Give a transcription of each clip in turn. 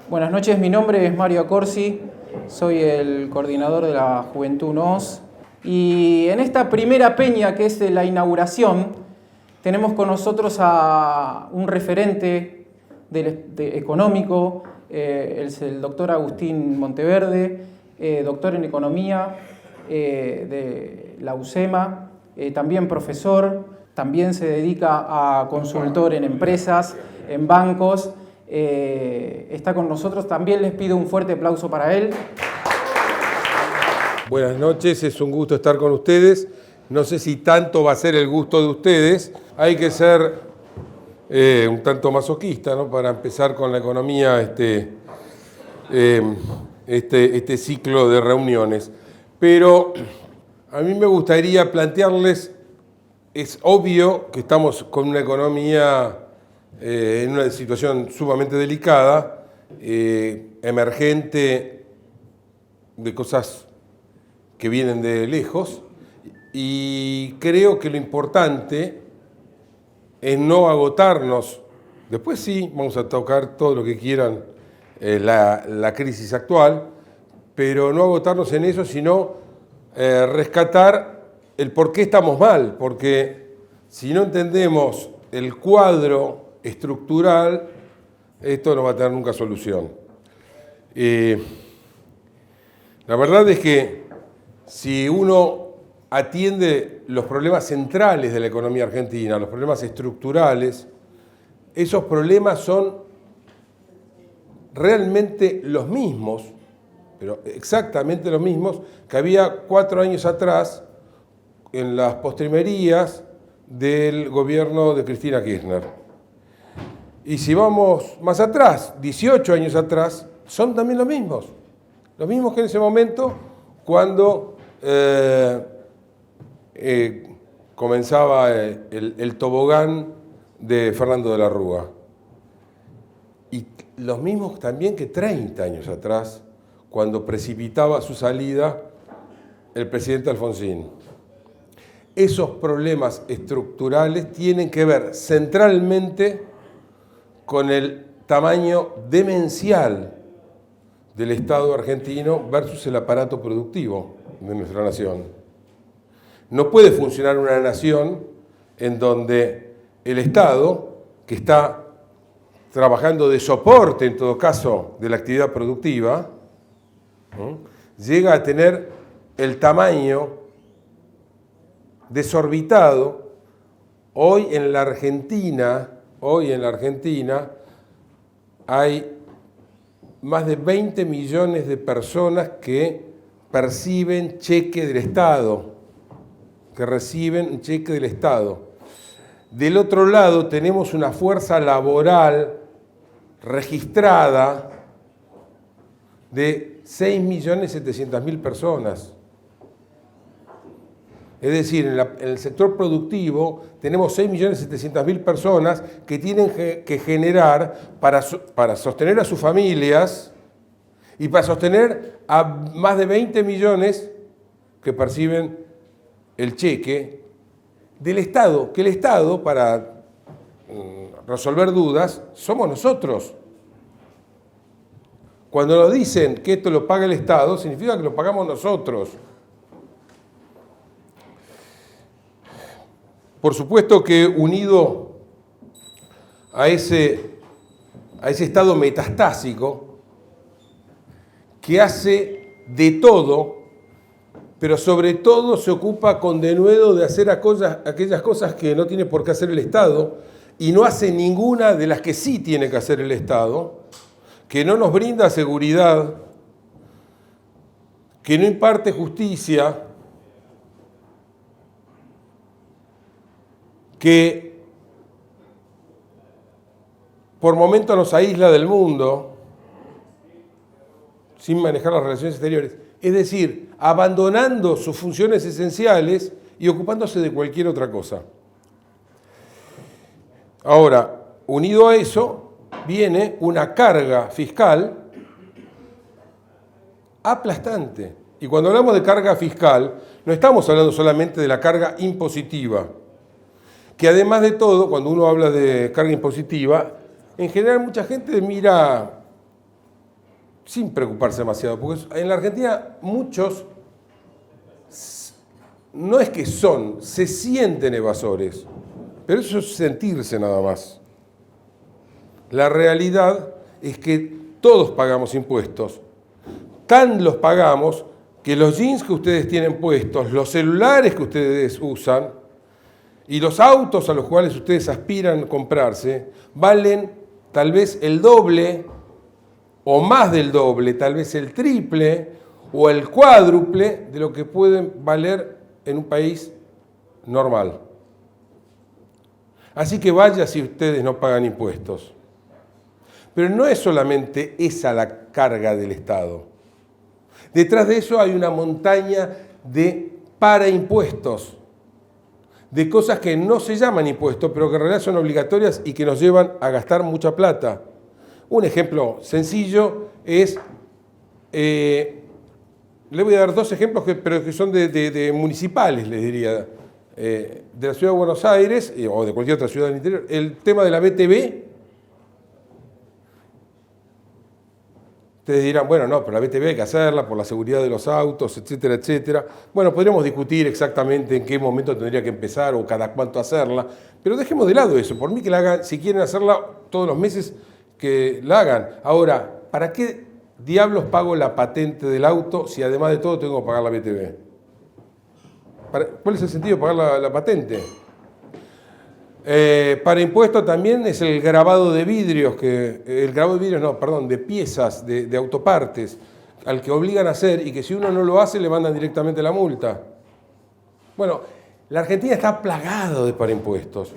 Buenas noches, mi nombre es Mario Accorsi, soy el coordinador de la Juventud NOS y en esta primera peña que es la inauguración tenemos con nosotros a un referente económico, es el doctor Agustín Monteverde, doctor en Economía de la UCEMA, también profesor, también se dedica a consultor en empresas, en bancos. Está con nosotros, también les pido un fuerte aplauso para él. Buenas noches, es un gusto estar con ustedes. No sé si tanto va a ser el gusto de ustedes. Hay que ser un tanto masoquista, ¿no?, para empezar con la economía este ciclo de reuniones. Pero a mí me gustaría plantearles, es obvio que estamos con una economía en una situación sumamente delicada, emergente de cosas que vienen de lejos, y creo que lo importante es no agotarnos. Después sí, vamos a tocar todo lo que quieran la crisis actual, pero no agotarnos en eso, sino rescatar el por qué estamos mal, porque si no entendemos el cuadro estructural, esto no va a tener nunca solución. La verdad es que si uno atiende los problemas centrales de la economía argentina, los problemas estructurales, esos problemas son realmente los mismos, pero exactamente los mismos que había 4 años atrás en las postrimerías del gobierno de Cristina Kirchner. Y si vamos más atrás, 18 años atrás, son también los mismos que en ese momento cuando comenzaba el tobogán de Fernando de la Rúa. Y los mismos también que 30 años atrás, cuando precipitaba su salida el presidente Alfonsín. Esos problemas estructurales tienen que ver centralmente con el tamaño demencial del Estado argentino versus el aparato productivo de nuestra nación. No puede funcionar una nación en donde el Estado, que está trabajando de soporte, en todo caso, de la actividad productiva, llega a tener el tamaño desorbitado. Hoy en la Argentina hay más de 20 millones de personas que perciben cheque del Estado, que reciben un cheque del Estado. Del otro lado tenemos una fuerza laboral registrada de 6.700.000 personas. Es decir, en el sector productivo tenemos 6.700.000 personas que tienen que generar para sostener a sus familias y para sostener a más de 20 millones que perciben el cheque del Estado, que el Estado, para resolver dudas, somos nosotros. Cuando nos dicen que esto lo paga el Estado, significa que lo pagamos nosotros. Por supuesto que unido a ese estado metastásico que hace de todo, pero sobre todo se ocupa con denuedo de hacer aquellas cosas que no tiene por qué hacer el Estado y no hace ninguna de las que sí tiene que hacer el Estado, que no nos brinda seguridad, que no imparte justicia, que por momentos nos aísla del mundo sin manejar las relaciones exteriores, es decir, abandonando sus funciones esenciales y ocupándose de cualquier otra cosa. Ahora, unido a eso, viene una carga fiscal aplastante. Y cuando hablamos de carga fiscal, no estamos hablando solamente de la carga impositiva, que además de todo, cuando uno habla de carga impositiva, en general mucha gente mira sin preocuparse demasiado, porque en la Argentina muchos no es que son, se sienten evasores, pero eso es sentirse nada más. La realidad es que todos pagamos impuestos, tan los pagamos que los jeans que ustedes tienen puestos, los celulares que ustedes usan y los autos a los cuales ustedes aspiran a comprarse, valen tal vez el doble o más del doble, tal vez el triple o el cuádruple de lo que pueden valer en un país normal. Así que vaya si ustedes no pagan impuestos. Pero no es solamente esa la carga del Estado. Detrás de eso hay una montaña de paraimpuestos, de cosas que no se llaman impuestos, pero que en realidad son obligatorias y que nos llevan a gastar mucha plata. Un ejemplo sencillo es, le voy a dar dos ejemplos, pero que son de municipales, les diría, de la ciudad de Buenos Aires o de cualquier otra ciudad del interior. El tema de la BTV. Ustedes dirán, bueno, no, pero la BTV hay que hacerla por la seguridad de los autos, etcétera, etcétera. Bueno, podríamos discutir exactamente en qué momento tendría que empezar o cada cuánto hacerla, pero dejemos de lado eso. Por mí que la hagan, si quieren hacerla todos los meses, que la hagan. Ahora, ¿para qué diablos pago la patente del auto si además de todo tengo que pagar la BTV? ¿Cuál es el sentido de pagar la patente? Para impuestos también es el grabado de vidrios, de piezas, de autopartes, al que obligan a hacer y que si uno no lo hace le mandan directamente la multa. Bueno, la Argentina está plagado de paraimpuestos.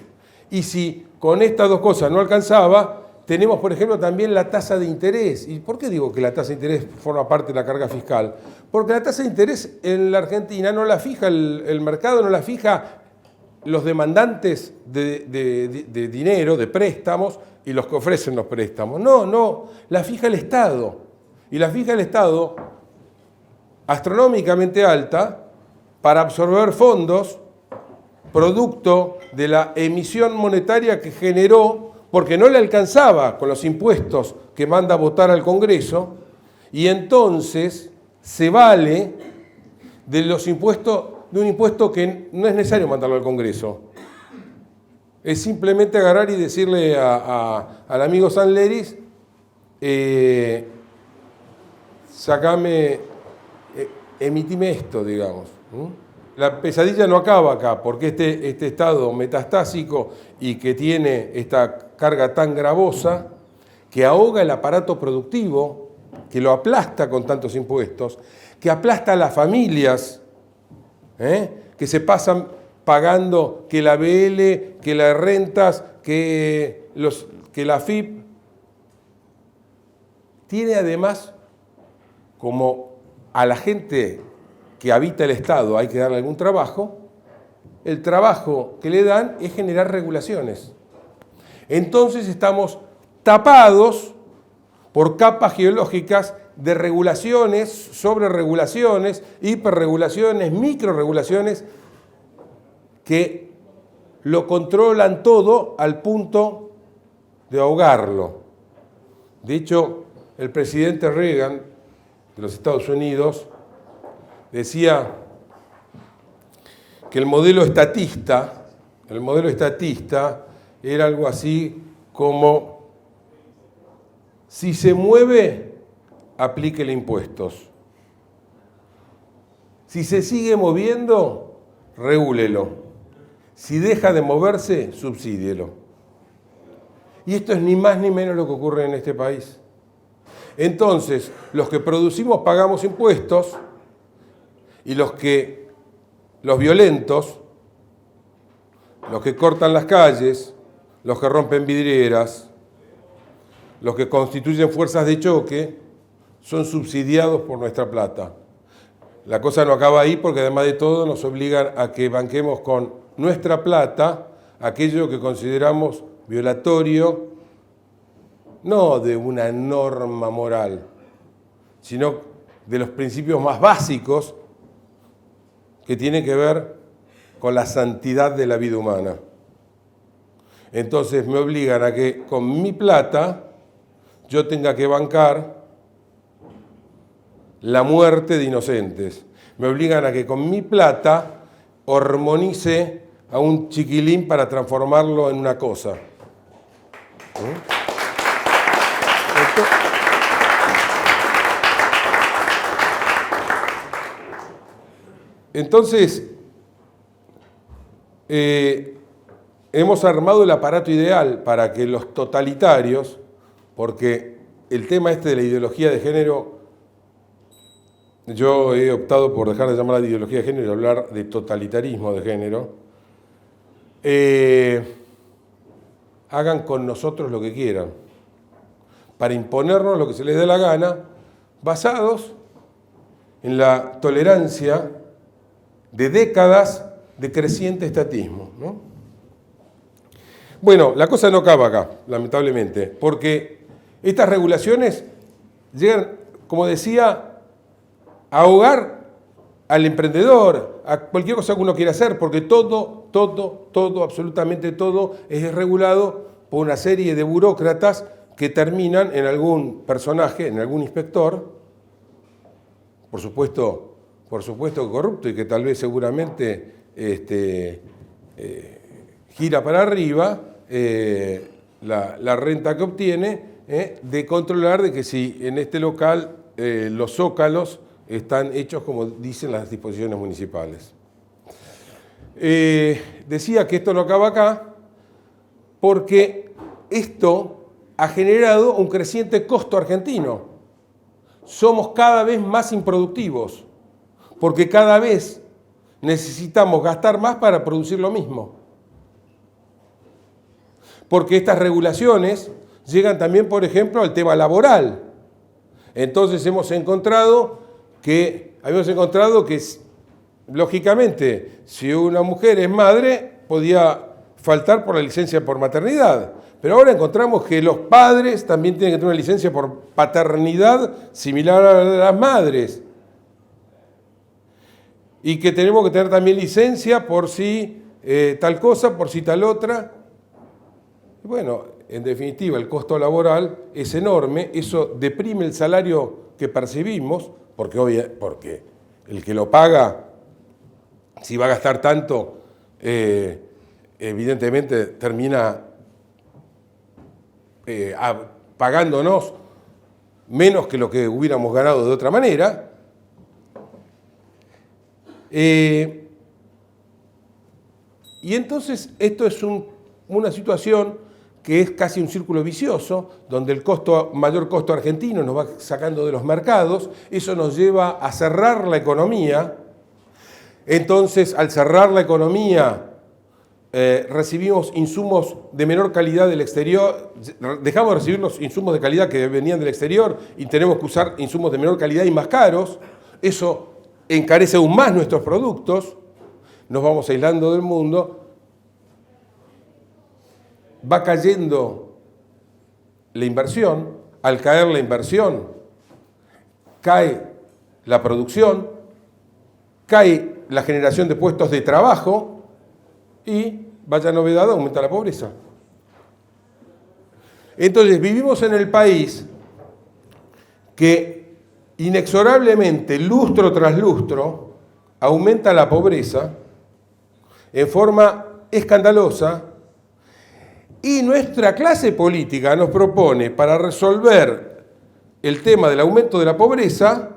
Y si con estas dos cosas no alcanzaba, tenemos, por ejemplo, también la tasa de interés. ¿Y por qué digo que la tasa de interés forma parte de la carga fiscal? Porque la tasa de interés en la Argentina no la fija el mercado, no la fija los demandantes de dinero, de préstamos, y los que ofrecen los préstamos. No, la fija el Estado. Y la fija el Estado astronómicamente alta para absorber fondos producto de la emisión monetaria que generó porque no le alcanzaba con los impuestos que manda a votar al Congreso, y entonces se vale de los impuestos, de un impuesto que no es necesario mandarlo al Congreso. Es simplemente agarrar y decirle al amigo Sanleris, emitime esto, digamos. La pesadilla no acaba acá, porque este estado metastásico y que tiene esta carga tan gravosa, que ahoga el aparato productivo, que lo aplasta con tantos impuestos, que aplasta a las familias, que se pasan pagando que la BL, que las rentas, que la FIP. Tiene además, como a la gente que habita el Estado hay que darle algún trabajo, el trabajo que le dan es generar regulaciones. Entonces estamos tapados por capas geológicas de regulaciones, sobreregulaciones, hiperregulaciones, microregulaciones que lo controlan todo al punto de ahogarlo. De hecho, el presidente Reagan de los Estados Unidos decía que el modelo estatista era algo así como: si se mueve, aplíquele impuestos. Si se sigue moviendo, regúlelo. Si deja de moverse, subsídielo. Y esto es ni más ni menos lo que ocurre en este país. Entonces, los que producimos pagamos impuestos y los violentos, los que cortan las calles, los que rompen vidrieras, los que constituyen fuerzas de choque, son subsidiados por nuestra plata. La cosa no acaba ahí porque además de todo nos obligan a que banquemos con nuestra plata aquello que consideramos violatorio, no de una norma moral, sino de los principios más básicos que tienen que ver con la santidad de la vida humana. Entonces me obligan a que con mi plata yo tenga que bancar la muerte de inocentes. Me obligan a que con mi plata hormonice a un chiquilín para transformarlo en una cosa. Entonces, hemos armado el aparato ideal para que los totalitarios, porque el tema este de la ideología de género, yo he optado por dejar de llamarla de ideología de género y hablar de totalitarismo de género, hagan con nosotros lo que quieran, para imponernos lo que se les dé la gana, basados en la tolerancia de décadas de creciente estatismo, ¿no? Bueno, la cosa no acaba acá, lamentablemente, porque estas regulaciones llegan, como decía, a ahogar al emprendedor, a cualquier cosa que uno quiera hacer, porque todo, absolutamente todo es regulado por una serie de burócratas que terminan en algún personaje, en algún inspector, por supuesto corrupto y que tal vez seguramente gira para arriba la renta que obtiene, de controlar de que si en este local los zócalos están hechos como dicen las disposiciones municipales. Decía que esto no acaba acá porque esto ha generado un creciente costo argentino. Somos cada vez más improductivos porque cada vez necesitamos gastar más para producir lo mismo. Porque estas regulaciones llegan también, por ejemplo, al tema laboral. Entonces habíamos encontrado que, lógicamente, si una mujer es madre, podía faltar por la licencia por maternidad. Pero ahora encontramos que los padres también tienen que tener una licencia por paternidad similar a la de las madres. Y que tenemos que tener también licencia por si tal cosa, por si tal otra. Y bueno, en definitiva, el costo laboral es enorme, eso deprime el salario que percibimos, porque el que lo paga, si va a gastar tanto, evidentemente termina pagándonos menos que lo que hubiéramos ganado de otra manera. Y entonces esto es una situación que es casi un círculo vicioso, donde el mayor costo argentino nos va sacando de los mercados, eso nos lleva a cerrar la economía. Entonces, al cerrar la economía, recibimos insumos de menor calidad del exterior, dejamos de recibir los insumos de calidad que venían del exterior y tenemos que usar insumos de menor calidad y más caros. Eso encarece aún más nuestros productos, nos vamos aislando del mundo, va cayendo la inversión, al caer la inversión, cae la producción, cae la generación de puestos de trabajo y, vaya novedad, aumenta la pobreza. Entonces vivimos en el país que inexorablemente, lustro tras lustro, aumenta la pobreza en forma escandalosa y nuestra clase política nos propone, para resolver el tema del aumento de la pobreza,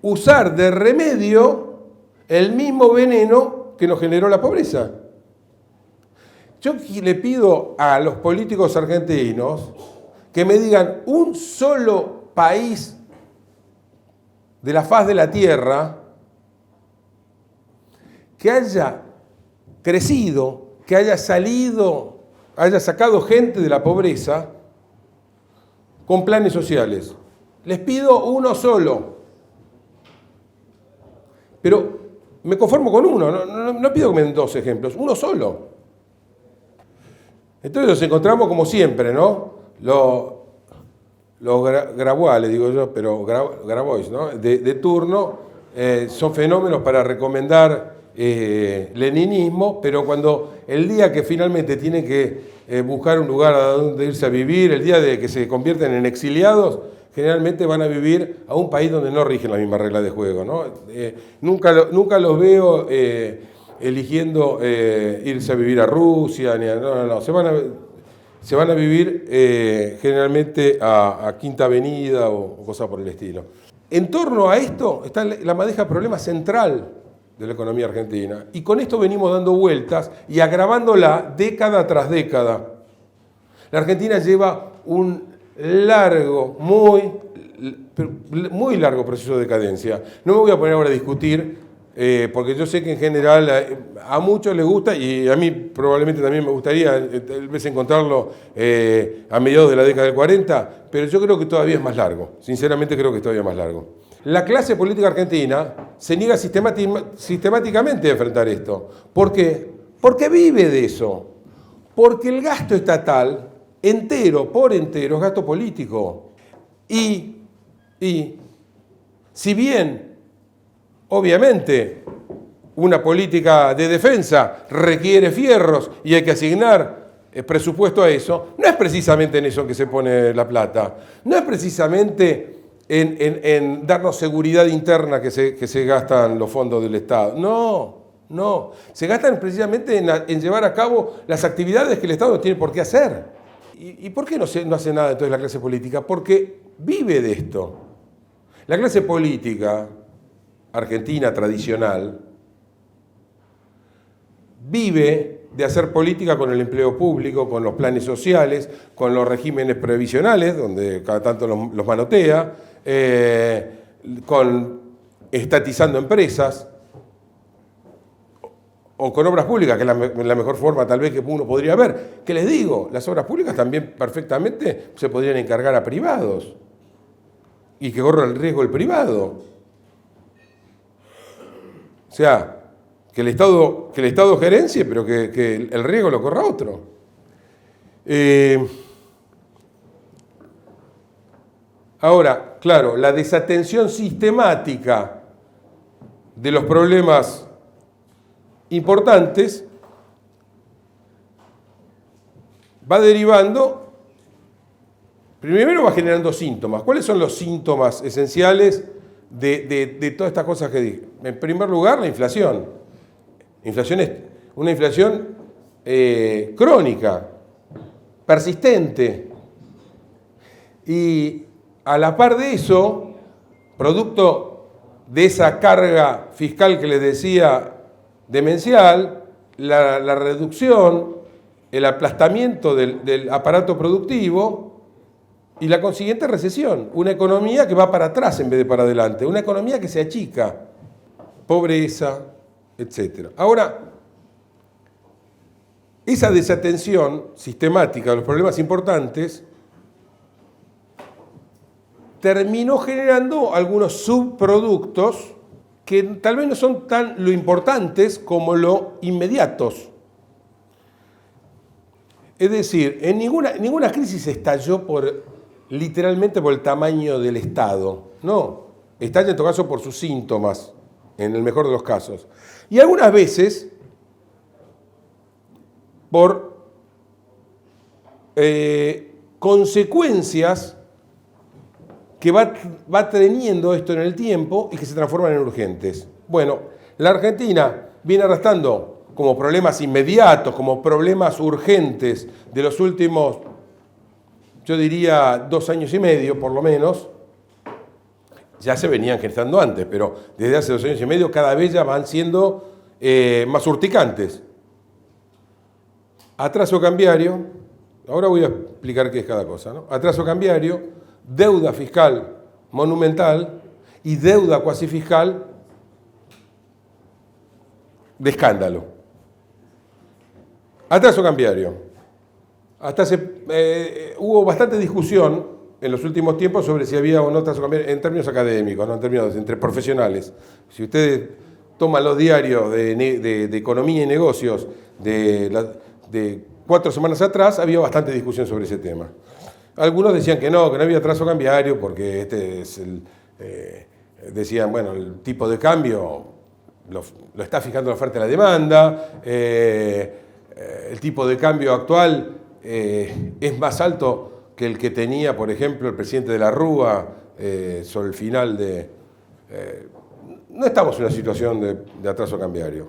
usar de remedio el mismo veneno que nos generó la pobreza. Yo le pido a los políticos argentinos que me digan un solo país de la faz de la tierra que haya crecido, que haya sacado gente de la pobreza con planes sociales. Les pido uno solo. Pero me conformo con uno, no pido que me den dos ejemplos, uno solo. Entonces nos encontramos como siempre, ¿no? Los Grabois, le digo yo, pero Grabois, ¿no? De turno, son fenómenos para recomendar leninismo, pero cuando el día que finalmente tienen que buscar un lugar a donde irse a vivir, el día de que se convierten en exiliados, generalmente van a vivir a un país donde no rigen las mismas reglas de juego, ¿no? Nunca los veo eligiendo irse a vivir a Rusia, no. Se van a vivir generalmente a Quinta Avenida o cosas por el estilo. En torno a esto está la madeja problema central de la economía argentina. Y con esto venimos dando vueltas y agravándola década tras década. La Argentina lleva un largo, muy largo proceso de decadencia. No me voy a poner ahora a discutir, porque yo sé que en general a muchos les gusta, y a mí probablemente también me gustaría tal vez encontrarlo a mediados de la década del 40, pero yo creo que todavía es más largo. Sinceramente creo que es todavía más largo. La clase política argentina se niega sistemáticamente a enfrentar esto. ¿Por qué? Porque vive de eso. Porque el gasto estatal, entero, por entero, es gasto político. Y si bien, obviamente, una política de defensa requiere fierros y hay que asignar presupuesto a eso, no es precisamente en eso que se pone la plata. No es precisamente en darnos seguridad interna que se gastan los fondos del Estado. No. Se gastan precisamente en llevar a cabo las actividades que el Estado no tiene por qué hacer. ¿Y por qué no hace nada entonces la clase política? Porque vive de esto. La clase política argentina tradicional vive de hacer política con el empleo público, con los planes sociales, con los regímenes previsionales, donde cada tanto los manotea, con estatizando empresas, o con obras públicas, que es la mejor forma tal vez que uno podría ver. ¿Qué les digo? Las obras públicas también perfectamente se podrían encargar a privados y que corra el riesgo el privado. O sea, que el Estado gerencie, pero que el riesgo lo corra otro. Ahora, claro, la desatención sistemática de los problemas importantes va derivando, primero va generando síntomas. ¿Cuáles son los síntomas esenciales de todas estas cosas que dije? En primer lugar, la inflación. Inflación es una inflación crónica, persistente. Y a la par de eso, producto de esa carga fiscal que les decía demencial, la reducción, el aplastamiento del aparato productivo y la consiguiente recesión. Una economía que va para atrás en vez de para adelante, una economía que se achica, pobreza, etc. Ahora, esa desatención sistemática de los problemas importantes terminó generando algunos subproductos que tal vez no son tan lo importantes como lo inmediatos. Es decir, en ninguna crisis estalló literalmente por el tamaño del Estado. No, estalla en todo caso por sus síntomas, en el mejor de los casos. Y algunas veces por consecuencias que va teniendo esto en el tiempo y que se transforman en urgentes. Bueno, la Argentina viene arrastrando como problemas inmediatos, como problemas urgentes de los últimos, yo diría, 2 años y medio por lo menos. Ya se venían gestando antes, pero desde hace 2 años y medio cada vez ya van siendo más urticantes. Atraso cambiario, ahora voy a explicar qué es cada cosa, ¿no? Atraso cambiario, deuda fiscal monumental y deuda cuasi fiscal de escándalo. Atraso cambiario. Hubo bastante discusión en los últimos tiempos sobre si había o no atraso cambiario en términos académicos, no en términos entre profesionales. Si ustedes toman los diarios de economía y negocios de 4 semanas atrás, había bastante discusión sobre ese tema. Algunos decían que no había atraso cambiario porque decían, bueno, el tipo de cambio lo está fijando la oferta y la demanda, el tipo de cambio actual es más alto que el que tenía, por ejemplo, el presidente de la Rúa sobre el final de... no estamos en una situación de atraso cambiario.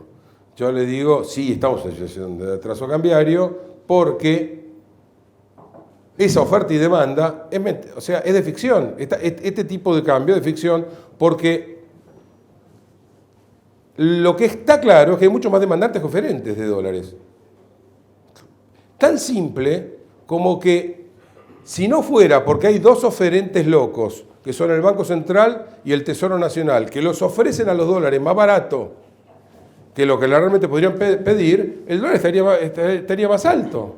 Yo le digo, sí, estamos en una situación de atraso cambiario porque esa oferta y demanda es de ficción. Este tipo de cambio es de ficción porque lo que está claro es que hay muchos más demandantes que oferentes de dólares. Tan simple como que si no fuera porque hay dos oferentes locos, que son el Banco Central y el Tesoro Nacional, que los ofrecen a los dólares más barato que lo que realmente podrían pedir, el dólar estaría más alto.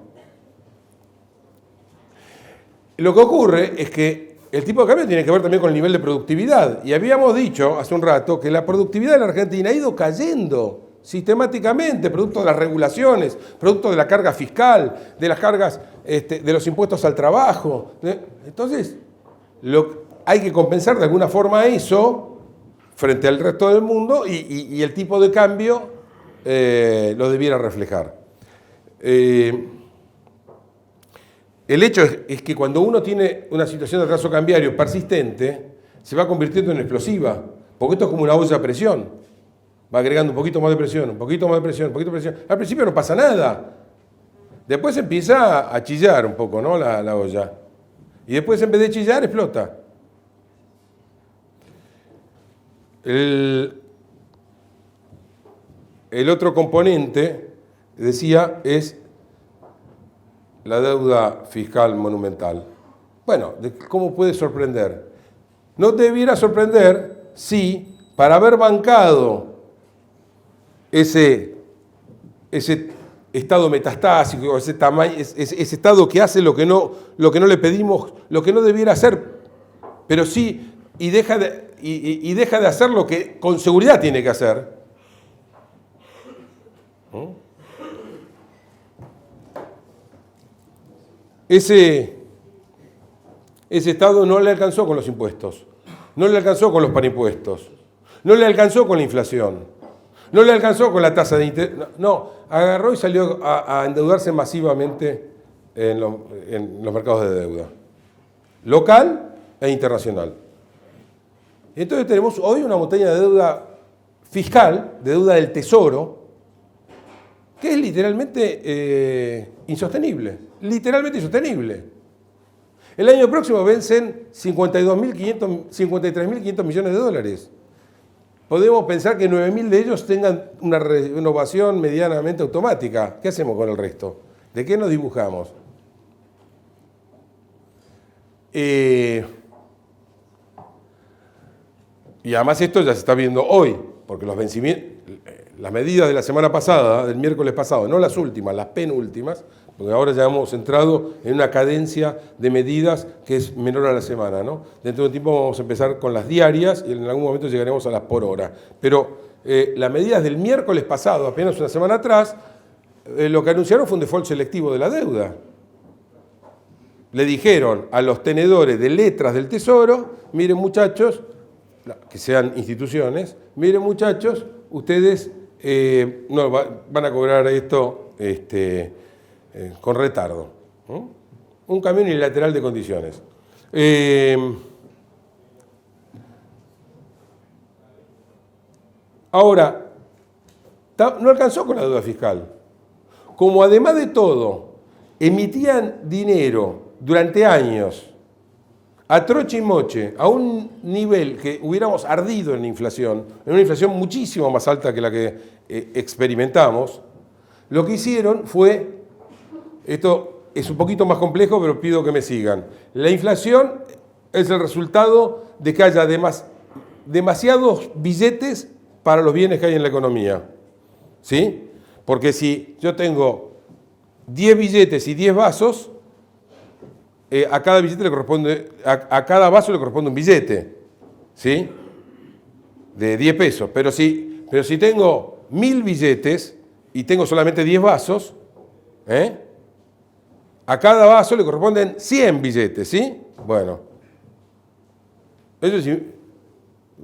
Lo que ocurre es que el tipo de cambio tiene que ver también con el nivel de productividad. Y habíamos dicho hace un rato que la productividad en la Argentina ha ido cayendo sistemáticamente, producto de las regulaciones, producto de la carga fiscal, de las cargas de los impuestos al trabajo. Entonces, hay que compensar de alguna forma eso frente al resto del mundo y el tipo de cambio lo debiera reflejar. El hecho es que cuando uno tiene una situación de atraso cambiario persistente, se va convirtiendo en explosiva, porque esto es como una olla a presión. Va agregando un poquito más de presión, un poquito más de presión, un poquito de presión. Al principio no pasa nada. Después empieza a chillar un poco, ¿no? La olla. Y después en vez de chillar, explota. El otro componente, decía, es la deuda fiscal monumental. Bueno, ¿cómo puede sorprender? No debiera sorprender si, para haber bancado ese estado metastásico, ese estado que hace lo que no le pedimos, lo que no debiera hacer, pero sí, y deja de hacer lo que con seguridad tiene que hacer. Ese Estado no le alcanzó con los impuestos, no le alcanzó con los panimpuestos, no le alcanzó con la inflación, no le alcanzó con la tasa de interés. No, agarró y salió a endeudarse masivamente en los mercados de deuda, local e internacional. Entonces tenemos hoy una montaña de deuda fiscal, de deuda del Tesoro, que es literalmente insostenible. Literalmente insostenible. El año próximo vencen 53.500 millones de dólares. Podemos pensar que 9.000 de ellos tengan una renovación medianamente automática. ¿Qué hacemos con el resto? ¿De qué nos dibujamos? Y además esto ya se está viendo hoy, porque los vencimientos, las medidas de la semana pasada, del miércoles pasado, no las últimas, las penúltimas, porque ahora ya hemos entrado en una cadencia de medidas que es menor a la semana, ¿no? Dentro de un tiempo vamos a empezar con las diarias y en algún momento llegaremos a las por hora. Pero las medidas del miércoles pasado, apenas una semana atrás, lo que anunciaron fue un default selectivo de la deuda. Le dijeron a los tenedores de letras del Tesoro, miren muchachos, que sean instituciones, miren muchachos, ustedes van a cobrar esto con retardo. Un cambio unilateral de condiciones. Ahora, no alcanzó con la deuda fiscal. Como además de todo, emitían dinero durante años a troche y moche, a un nivel que hubiéramos ardido en la inflación, en una inflación muchísimo más alta que la que experimentamos, lo que hicieron fue, esto es un poquito más complejo, pero pido que me sigan. La inflación es el resultado de que haya demasiados billetes para los bienes que hay en la economía. ¿Sí? Porque si yo tengo 10 billetes y 10 vasos, a cada billete le corresponde, a cada vaso le corresponde un billete, ¿sí? De 10 pesos. Pero si tengo 1000 billetes y tengo solamente 10 vasos, a cada vaso le corresponden 100 billetes, ¿sí? Bueno, eso es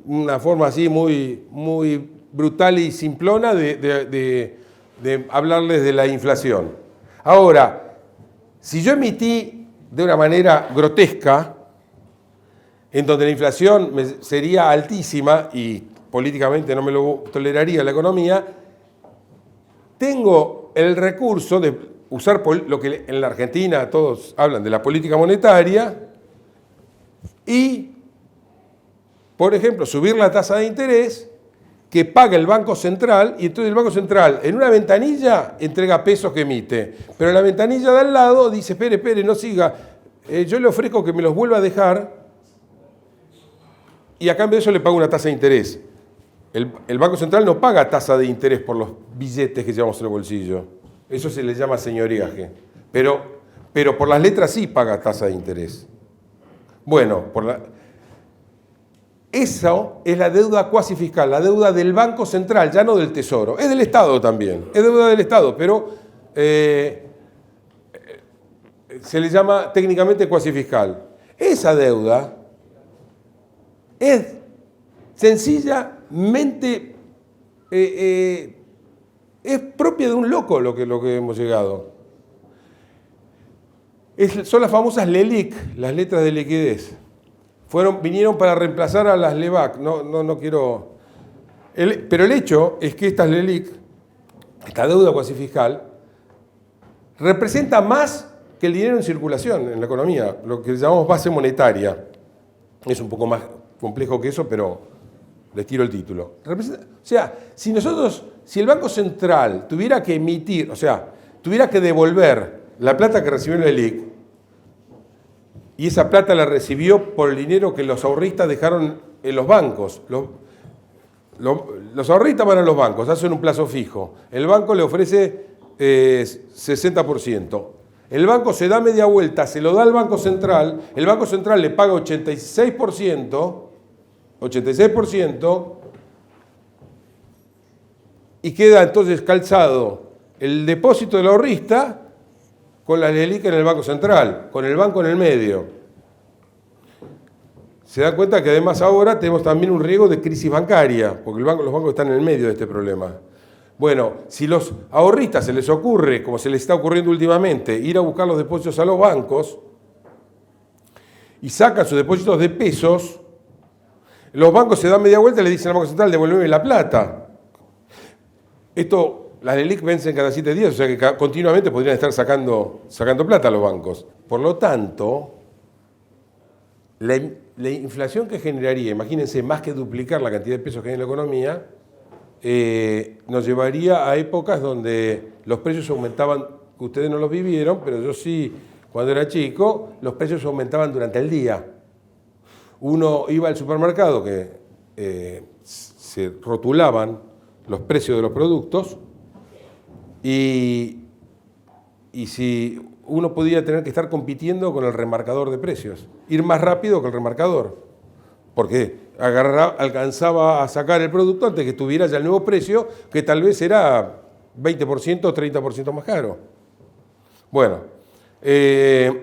una forma así muy brutal y simplona de hablarles de la inflación. Ahora, si yo emití de una manera grotesca, en donde la inflación sería altísima y políticamente no me lo toleraría la economía, tengo el recurso de usar lo que en la Argentina todos hablan de la política monetaria y, por ejemplo, subir la tasa de interés que paga el Banco Central, y entonces el Banco Central en una ventanilla entrega pesos que emite, pero en la ventanilla de al lado dice, espere, no siga, yo le ofrezco que me los vuelva a dejar y a cambio de eso le pago una tasa de interés. El Banco Central no paga tasa de interés por los billetes que llevamos en el bolsillo. Eso se le llama señoriaje. Pero por las letras sí paga tasa de interés. Bueno, eso es la deuda cuasi fiscal, la deuda del Banco Central, ya no del Tesoro. Es del Estado también, es deuda del Estado, pero se le llama técnicamente cuasi fiscal. Esa deuda es sencillamente, es propia de un loco lo que hemos llegado. Son las famosas LELIQ, las letras de liquidez. Vinieron para reemplazar a las LEVAC. No quiero... Pero el hecho es que estas LELIQ, esta deuda cuasi fiscal, representa más que el dinero en circulación en la economía, lo que llamamos base monetaria. Es un poco más complejo que eso, pero les tiro el título. O sea, si el Banco Central tuviera que emitir, o sea, tuviera que devolver la plata que recibió en la LELIQ, y esa plata la recibió por el dinero que los ahorristas dejaron en los bancos. Los ahorristas van a los bancos, hacen un plazo fijo. El banco le ofrece 60%. El banco se da media vuelta, se lo da al Banco Central, el Banco Central le paga 86%, y queda entonces calzado el depósito del ahorrista con la LELIQ en el Banco Central, con el banco en el medio. Se dan cuenta que además ahora tenemos también un riesgo de crisis bancaria, porque los bancos están en el medio de este problema. Bueno, si los ahorristas se les ocurre, como se les está ocurriendo últimamente, ir a buscar los depósitos a los bancos y sacan sus depósitos de pesos, los bancos se dan media vuelta y le dicen al Banco Central, devuélveme la plata. Las LELIQ vencen cada 7 días, o sea que continuamente podrían estar sacando plata a los bancos. Por lo tanto, la inflación que generaría, imagínense, más que duplicar la cantidad de pesos que hay en la economía, nos llevaría a épocas donde los precios aumentaban, que ustedes no los vivieron, pero yo sí, cuando era chico, los precios aumentaban durante el día. Uno iba al supermercado, que se rotulaban los precios de los productos, y si uno podía tener que estar compitiendo con el remarcador de precios, ir más rápido que el remarcador, porque alcanzaba a sacar el producto antes que tuviera ya el nuevo precio, que tal vez era 20% o 30% más caro. Bueno, este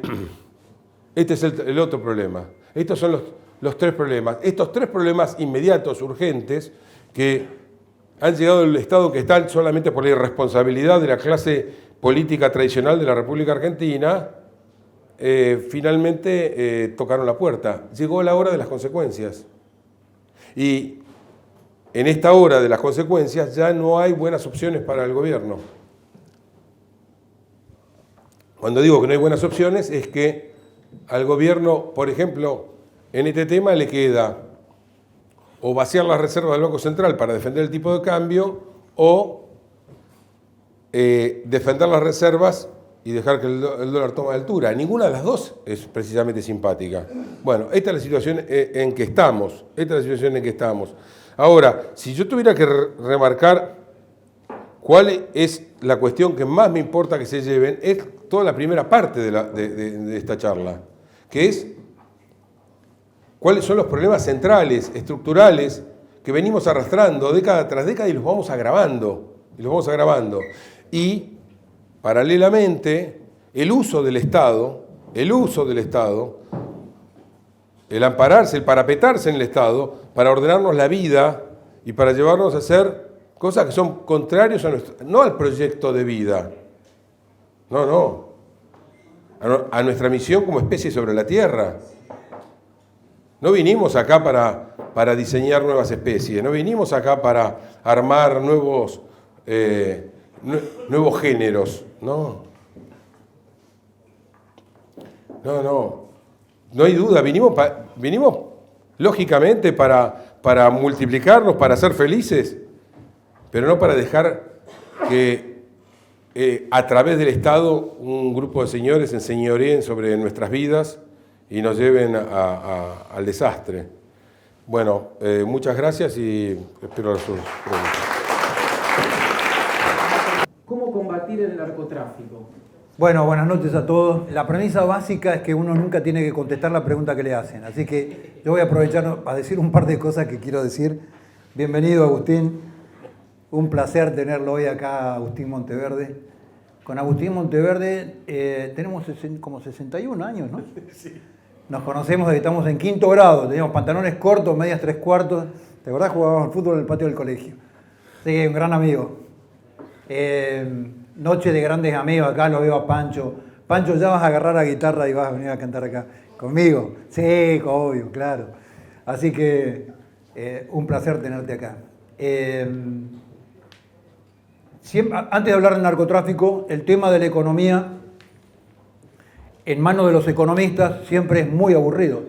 es el otro problema. Estos son los tres problemas. Estos tres problemas inmediatos, urgentes, que han llegado al estado que están solamente por la irresponsabilidad de la clase política tradicional de la República Argentina, finalmente tocaron la puerta. Llegó la hora de las consecuencias. Y en esta hora de las consecuencias ya no hay buenas opciones para el gobierno. Cuando digo que no hay buenas opciones es que al gobierno, por ejemplo, en este tema le queda o vaciar las reservas del Banco Central para defender el tipo de cambio o defender las reservas y dejar que el dólar tome altura. Ninguna de las dos es precisamente simpática. Bueno, esta es la situación en que estamos. Ahora, si yo tuviera que remarcar cuál es la cuestión que más me importa que se lleven, es toda la primera parte de esta charla, que es cuáles son los problemas centrales, estructurales, que venimos arrastrando década tras década y los vamos agravando. Y, paralelamente, el uso del Estado, el ampararse, el parapetarse en el Estado, para ordenarnos la vida y para llevarnos a hacer cosas que son contrarias no al proyecto de vida, no, a nuestra misión como especie sobre la Tierra. No vinimos acá para diseñar nuevas especies, no vinimos acá para armar nuevos géneros, no. No hay duda, vinimos lógicamente para multiplicarnos, para ser felices, pero no para dejar que a través del Estado un grupo de señores enseñoreen sobre nuestras vidas y nos lleven al desastre. Bueno, muchas gracias y espero sus preguntas. ¿Cómo combatir el narcotráfico? Bueno, buenas noches a todos. La premisa básica es que uno nunca tiene que contestar la pregunta que le hacen. Así que yo voy a aprovechar a decir un par de cosas que quiero decir. Bienvenido, Agustín. Un placer tenerlo hoy acá, Agustín Monteverde. Con Agustín Monteverde tenemos como 61 años, ¿no? Sí. Nos conocemos desde que estamos en quinto grado. Teníamos pantalones cortos, medias 3/4. ¿Te acordás? Jugábamos al fútbol en el patio del colegio. Sí, un gran amigo. Noche de grandes amigos, acá lo veo a Pancho. Pancho, ya vas a agarrar la guitarra y vas a venir a cantar acá conmigo. Sí, obvio, claro. Así que un placer tenerte acá. Antes de hablar del narcotráfico, el tema de la economía en manos de los economistas siempre es muy aburrido.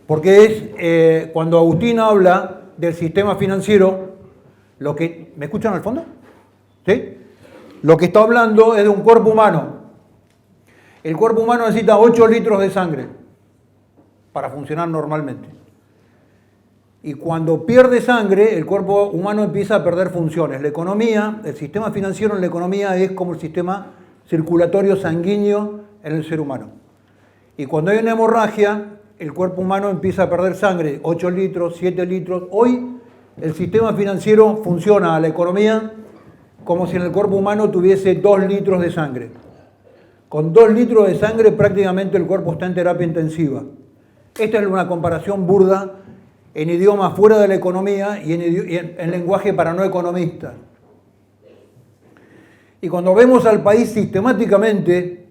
Porque es cuando Agustín habla del sistema financiero, ¿me escuchan al fondo? ¿Sí? Lo que está hablando es de un cuerpo humano. El cuerpo humano necesita 8 litros de sangre para funcionar normalmente. Y cuando pierde sangre, el cuerpo humano empieza a perder funciones. La economía, el sistema financiero en la economía es como el sistema circulatorio sanguíneo en el ser humano. Y cuando hay una hemorragia, el cuerpo humano empieza a perder sangre, 8 litros, 7 litros. Hoy el sistema financiero funciona a la economía como si en el cuerpo humano tuviese 2 litros de sangre. Con 2 litros de sangre prácticamente el cuerpo está en terapia intensiva. Esta es una comparación burda en idioma fuera de la economía y en lenguaje para no economistas. Y cuando vemos al país sistemáticamente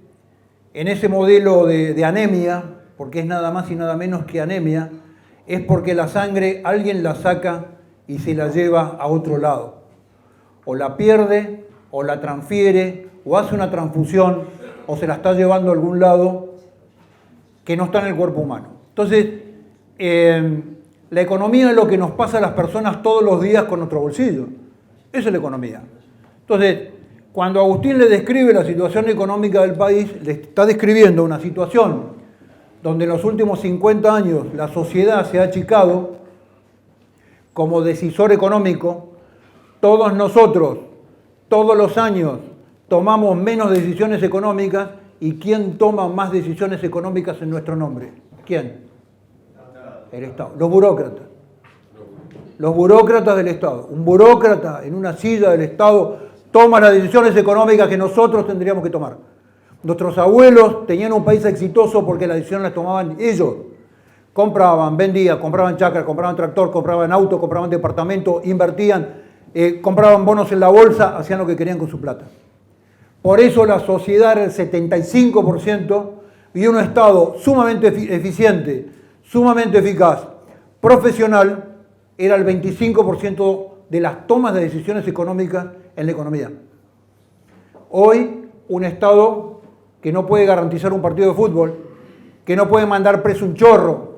en ese modelo de anemia, porque es nada más y nada menos que anemia, es porque la sangre alguien la saca y se la lleva a otro lado. O la pierde, o la transfiere, o hace una transfusión, o se la está llevando a algún lado que no está en el cuerpo humano. Entonces, la economía es lo que nos pasa a las personas todos los días con nuestro bolsillo. Esa es la economía. Entonces, cuando Agustín le describe la situación económica del país, le está describiendo una situación donde en los últimos 50 años la sociedad se ha achicado como decisor económico. Todos nosotros, todos los años, tomamos menos decisiones económicas. ¿Y quién toma más decisiones económicas en nuestro nombre? ¿Quién? El Estado. Los burócratas. Los burócratas del Estado. Un burócrata en una silla del Estado toma las decisiones económicas que nosotros tendríamos que tomar. Nuestros abuelos tenían un país exitoso porque las decisiones las tomaban ellos. Compraban, vendían, compraban chacra, compraban tractor, compraban auto, compraban departamento, invertían, compraban bonos en la bolsa, hacían lo que querían con su plata. Por eso la sociedad era el 75% y un Estado sumamente eficiente, sumamente eficaz, profesional, era el 25% de las tomas de decisiones económicas en la economía. Hoy, un Estado que no puede garantizar un partido de fútbol, que no puede mandar preso un chorro,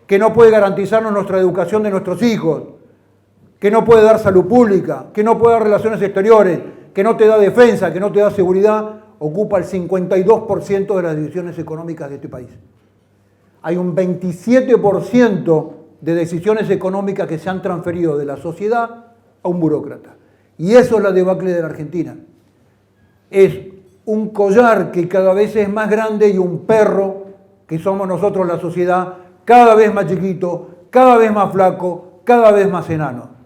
que no puede garantizarnos nuestra educación de nuestros hijos, que no puede dar salud pública, que no puede dar relaciones exteriores, que no te da defensa, que no te da seguridad, ocupa el 52% de las decisiones económicas de este país. Hay un 27% de decisiones económicas que se han transferido de la sociedad a un burócrata. Y eso es la debacle de la Argentina. Es un collar que cada vez es más grande y un perro, que somos nosotros la sociedad, cada vez más chiquito, cada vez más flaco, cada vez más enano.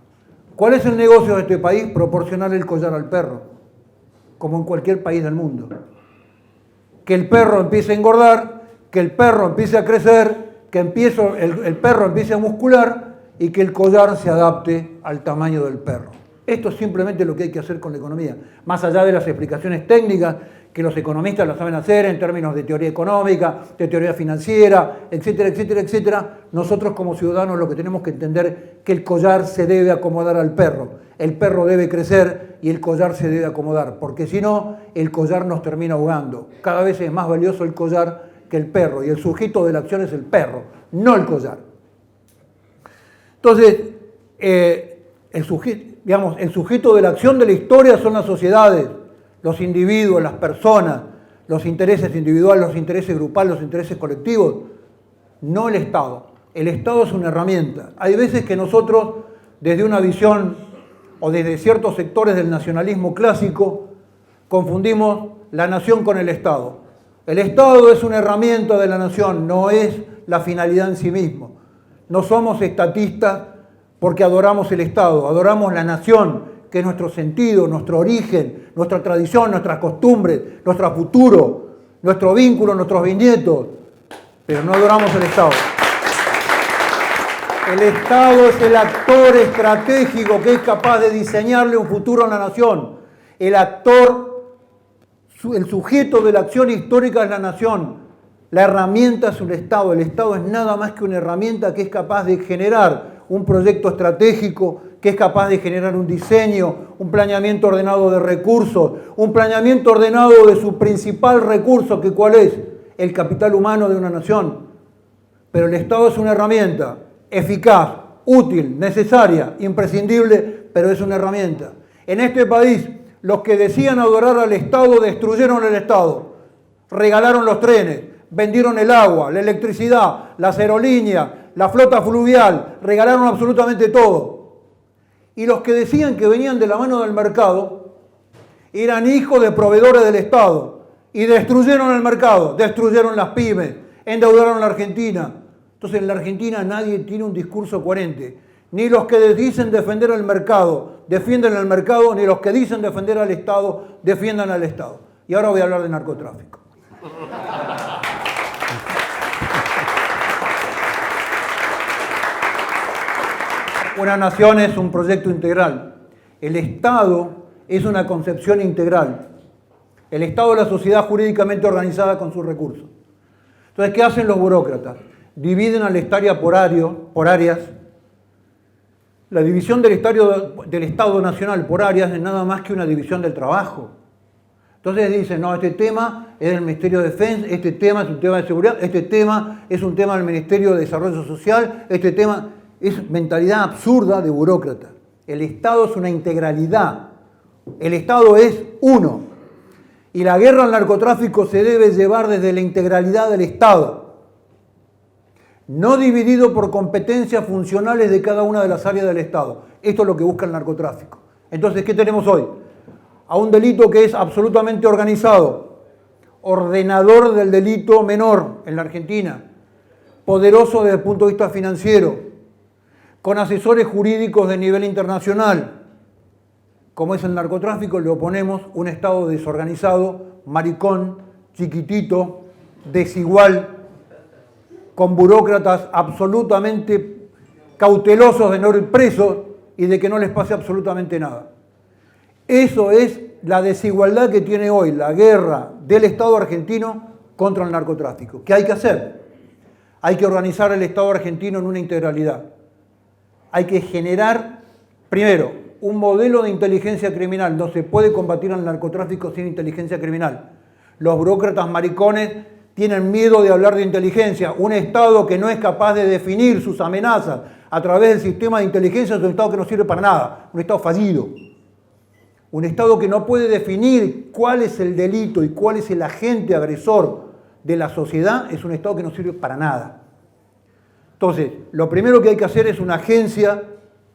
¿Cuál es el negocio de este país? Proporcionar el collar al perro, como en cualquier país del mundo. Que el perro empiece a engordar, que el perro empiece a crecer, que el perro empiece a muscular y que el collar se adapte al tamaño del perro. Esto es simplemente lo que hay que hacer con la economía, más allá de las explicaciones técnicas que los economistas lo saben hacer en términos de teoría económica, de teoría financiera, etcétera, etcétera, etcétera. Nosotros como ciudadanos lo que tenemos que entender es que el collar se debe acomodar al perro. El perro debe crecer y el collar se debe acomodar, porque si no, el collar nos termina ahogando. Cada vez es más valioso el collar que el perro, y el sujeto de la acción es el perro, no el collar. Entonces, el sujeto de la acción de la historia son las sociedades, los individuos, las personas, los intereses individuales, los intereses grupales, los intereses colectivos, no el Estado. El Estado es una herramienta. Hay veces que nosotros, desde una visión o desde ciertos sectores del nacionalismo clásico, confundimos la nación con el Estado. El Estado es una herramienta de la nación, no es la finalidad en sí mismo. No somos estatistas porque adoramos el Estado, adoramos la nación, que es nuestro sentido, nuestro origen, nuestra tradición, nuestras costumbres, nuestro futuro, nuestro vínculo, nuestros bisnietos, pero no adoramos el Estado. El Estado es el actor estratégico que es capaz de diseñarle un futuro a la nación. El actor, el sujeto de la acción histórica es la nación. La herramienta es un Estado. El Estado es nada más que una herramienta que es capaz de generar un proyecto estratégico, que es capaz de generar un diseño, un planeamiento ordenado de recursos, un planeamiento ordenado de su principal recurso, que ¿cuál es? El capital humano de una nación. Pero el Estado es una herramienta eficaz, útil, necesaria, imprescindible, pero es una herramienta. En este país, los que decían adorar al Estado destruyeron el Estado, regalaron los trenes, vendieron el agua, la electricidad, las aerolíneas, la flota fluvial, regalaron absolutamente todo. Y los que decían que venían de la mano del mercado eran hijos de proveedores del Estado y destruyeron el mercado, destruyeron las pymes, endeudaron la Argentina. Entonces en la Argentina nadie tiene un discurso coherente. Ni los que dicen defender el mercado defienden el mercado, ni los que dicen defender al Estado defiendan al Estado. Y ahora voy a hablar de narcotráfico. Una nación es un proyecto integral. El Estado es una concepción integral. El Estado es la sociedad jurídicamente organizada con sus recursos. Entonces, ¿qué hacen los burócratas? Dividen al Estado por áreas. La división del Estado Nacional por áreas es nada más que una división del trabajo. Entonces dicen, no, este tema es del Ministerio de Defensa, este tema es un tema de seguridad, este tema es un tema del Ministerio de Desarrollo Social, este tema es mentalidad absurda de burócrata. El Estado es una integralidad. El Estado es uno. Y la guerra al narcotráfico se debe llevar desde la integralidad del Estado, no dividido por competencias funcionales de cada una de las áreas del Estado. Esto es lo que busca el narcotráfico. Entonces, ¿qué tenemos hoy? A un delito que es absolutamente organizado, ordenador del delito menor en la Argentina, poderoso desde el punto de vista financiero, con asesores jurídicos de nivel internacional. Como es el narcotráfico, le oponemos un Estado desorganizado, maricón, chiquitito, desigual, con burócratas absolutamente cautelosos de no ir presos y de que no les pase absolutamente nada. Eso es la desigualdad que tiene hoy la guerra del Estado argentino contra el narcotráfico. ¿Qué hay que hacer? Hay que organizar el Estado argentino en una integralidad. Hay que generar, primero, un modelo de inteligencia criminal. No se puede combatir al narcotráfico sin inteligencia criminal. Los burócratas maricones tienen miedo de hablar de inteligencia. Un Estado que no es capaz de definir sus amenazas a través del sistema de inteligencia es un Estado que no sirve para nada, un Estado fallido. Un Estado que no puede definir cuál es el delito y cuál es el agente agresor de la sociedad es un Estado que no sirve para nada. Entonces, lo primero que hay que hacer es una agencia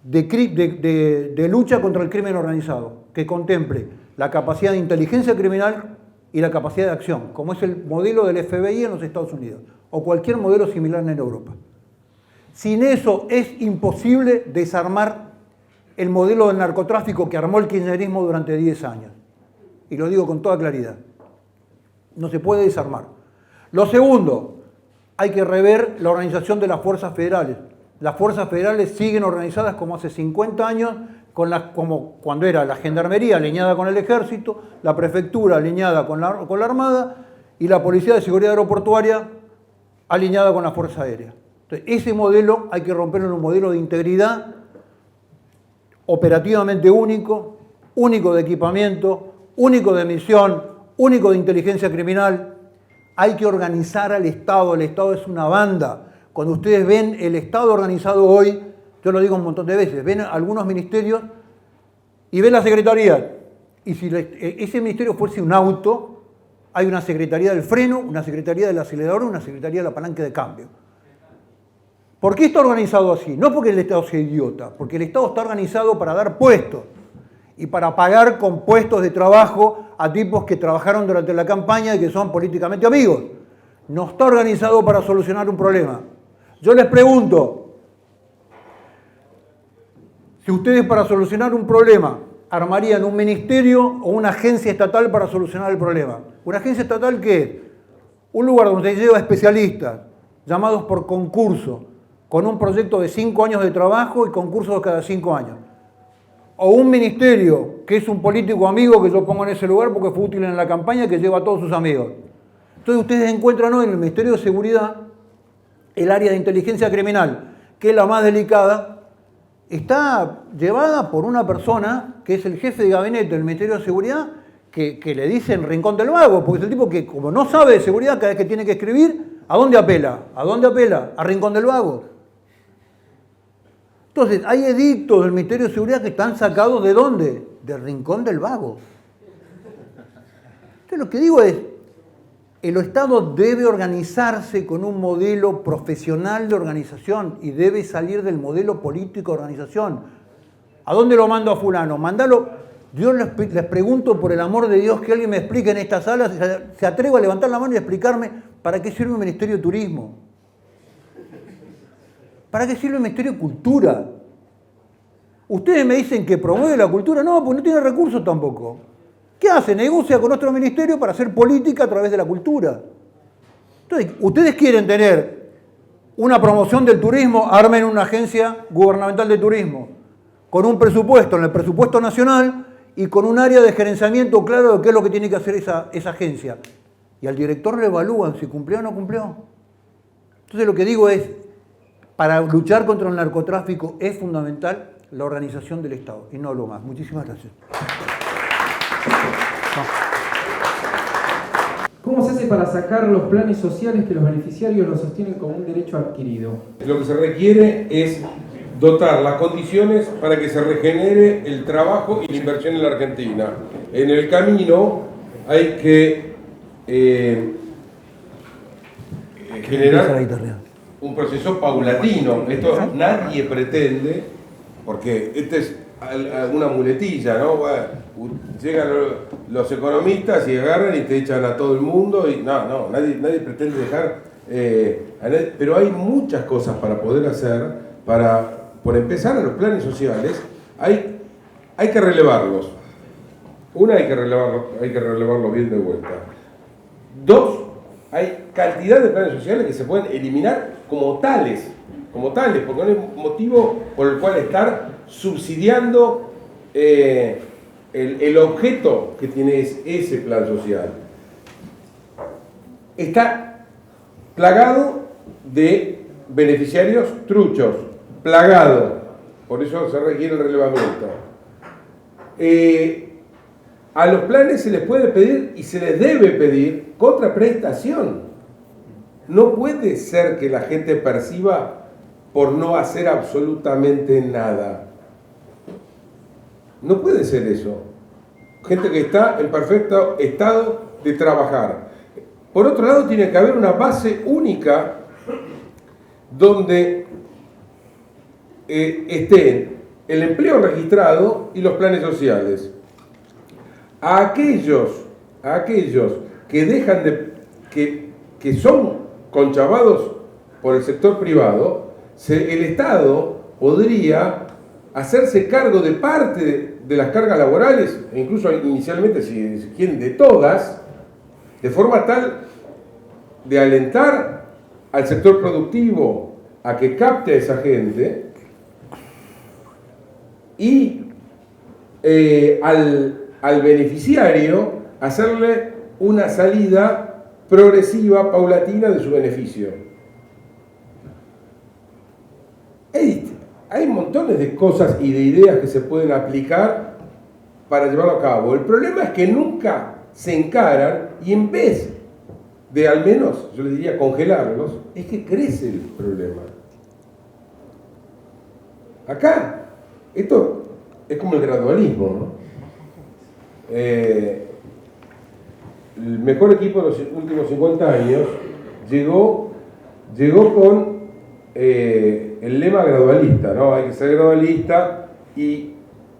de lucha contra el crimen organizado, que contemple la capacidad de inteligencia criminal y la capacidad de acción, como es el modelo del FBI en los Estados Unidos, o cualquier modelo similar en Europa. Sin eso es imposible desarmar el modelo del narcotráfico que armó el kirchnerismo durante 10 años. Y lo digo con toda claridad. No se puede desarmar. Lo segundo, hay que rever la organización de las fuerzas federales. Las fuerzas federales siguen organizadas como hace 50 años, como cuando era la gendarmería alineada con el ejército, la prefectura alineada con la armada y la policía de seguridad aeroportuaria alineada con la fuerza aérea. Entonces, ese modelo hay que romperlo en un modelo de integridad, operativamente único, único de equipamiento, único de misión, único de inteligencia criminal. Hay que organizar al Estado. El Estado es una banda. Cuando ustedes ven el Estado organizado hoy, yo lo digo un montón de veces, ven algunos ministerios y ven la secretaría. Y si ese ministerio fuese un auto, hay una secretaría del freno, una secretaría del acelerador, una secretaría de la palanca de cambio. ¿Por qué está organizado así? No porque el Estado sea idiota, porque el Estado está organizado para dar puestos y para pagar con puestos de trabajo a tipos que trabajaron durante la campaña y que son políticamente amigos. No está organizado para solucionar un problema. Yo les pregunto, si ustedes para solucionar un problema armarían un ministerio o una agencia estatal para solucionar el problema. ¿Una agencia estatal qué es? Un lugar donde se lleva especialistas llamados por concurso, con un proyecto de 5 años de trabajo y concursos cada 5 años. O un ministerio que es un político amigo que yo pongo en ese lugar porque fue útil en la campaña, que lleva a todos sus amigos. Entonces ustedes encuentran hoy en el Ministerio de Seguridad el área de inteligencia criminal, que es la más delicada, está llevada por una persona que es el jefe de gabinete del Ministerio de Seguridad, que le dicen Rincón del Vago, porque es el tipo que, como no sabe de seguridad, cada vez que tiene que escribir, ¿a dónde apela? ¿A dónde apela? A Rincón del Vago. Entonces, hay edictos del Ministerio de Seguridad que están sacados ¿de dónde? Del Rincón del Vago. Entonces, lo que digo es, el Estado debe organizarse con un modelo profesional de organización y debe salir del modelo político de organización. ¿A dónde lo mando a fulano? Mándalo. Yo les pregunto, por el amor de Dios, que alguien me explique en esta sala, se atreva a levantar la mano y explicarme para qué sirve un Ministerio de Turismo. ¿Para qué sirve el Ministerio de Cultura? Ustedes me dicen que promueve la cultura, no, pues no tiene recursos tampoco. ¿Qué hace? Negocia con nuestro ministerio para hacer política a través de la cultura. Entonces, ustedes quieren tener una promoción del turismo, armen una agencia gubernamental de turismo, con un presupuesto, en el presupuesto nacional, y con un área de gerenciamiento claro de qué es lo que tiene que hacer esa agencia. Y al director le evalúan si cumplió o no cumplió. Entonces lo que digo es, para luchar contra el narcotráfico es fundamental la organización del Estado, y no lo más. Muchísimas gracias. ¿Cómo se hace para sacar los planes sociales que los beneficiarios los sostienen como un derecho adquirido? Lo que se requiere es dotar las condiciones para que se regenere el trabajo y la inversión en la Argentina. En el camino hay que generar un proceso paulatino. Esto nadie pretende, porque esta es una muletilla, ¿no? Llegan los economistas y agarran y te echan a todo el mundo y nadie pretende dejar a nadie, pero hay muchas cosas para poder hacer. Por empezar, a los planes sociales hay que relevarlos. Una, hay que relevarlos bien de vuelta. Dos, hay cantidad de planes sociales que se pueden eliminar como tales, porque no hay motivo por el cual estar subsidiando el objeto que tiene ese plan social. Está plagado de beneficiarios truchos, plagado, por eso se requiere el relevamiento. A los planes se les puede pedir y se les debe pedir contraprestación. No puede ser que la gente perciba por no hacer absolutamente nada. No puede ser eso. Gente que está en perfecto estado de trabajar. Por otro lado, tiene que haber una base única donde estén el empleo registrado y los planes sociales. A aquellos que dejan que son conchavados por el sector privado, el Estado podría hacerse cargo de parte de las cargas laborales, e incluso inicialmente, si quieren, de todas, de forma tal de alentar al sector productivo a que capte a esa gente y al beneficiario hacerle una salida progresiva, paulatina de su beneficio. Hay montones de cosas y de ideas que se pueden aplicar para llevarlo a cabo. El problema es que nunca se encaran y en vez de al menos, yo les diría, congelarlos, es que crece el problema. Acá, esto es como el gradualismo, ¿no? El mejor equipo de los últimos 50 años llegó con el lema gradualista, ¿no? Hay que ser gradualista y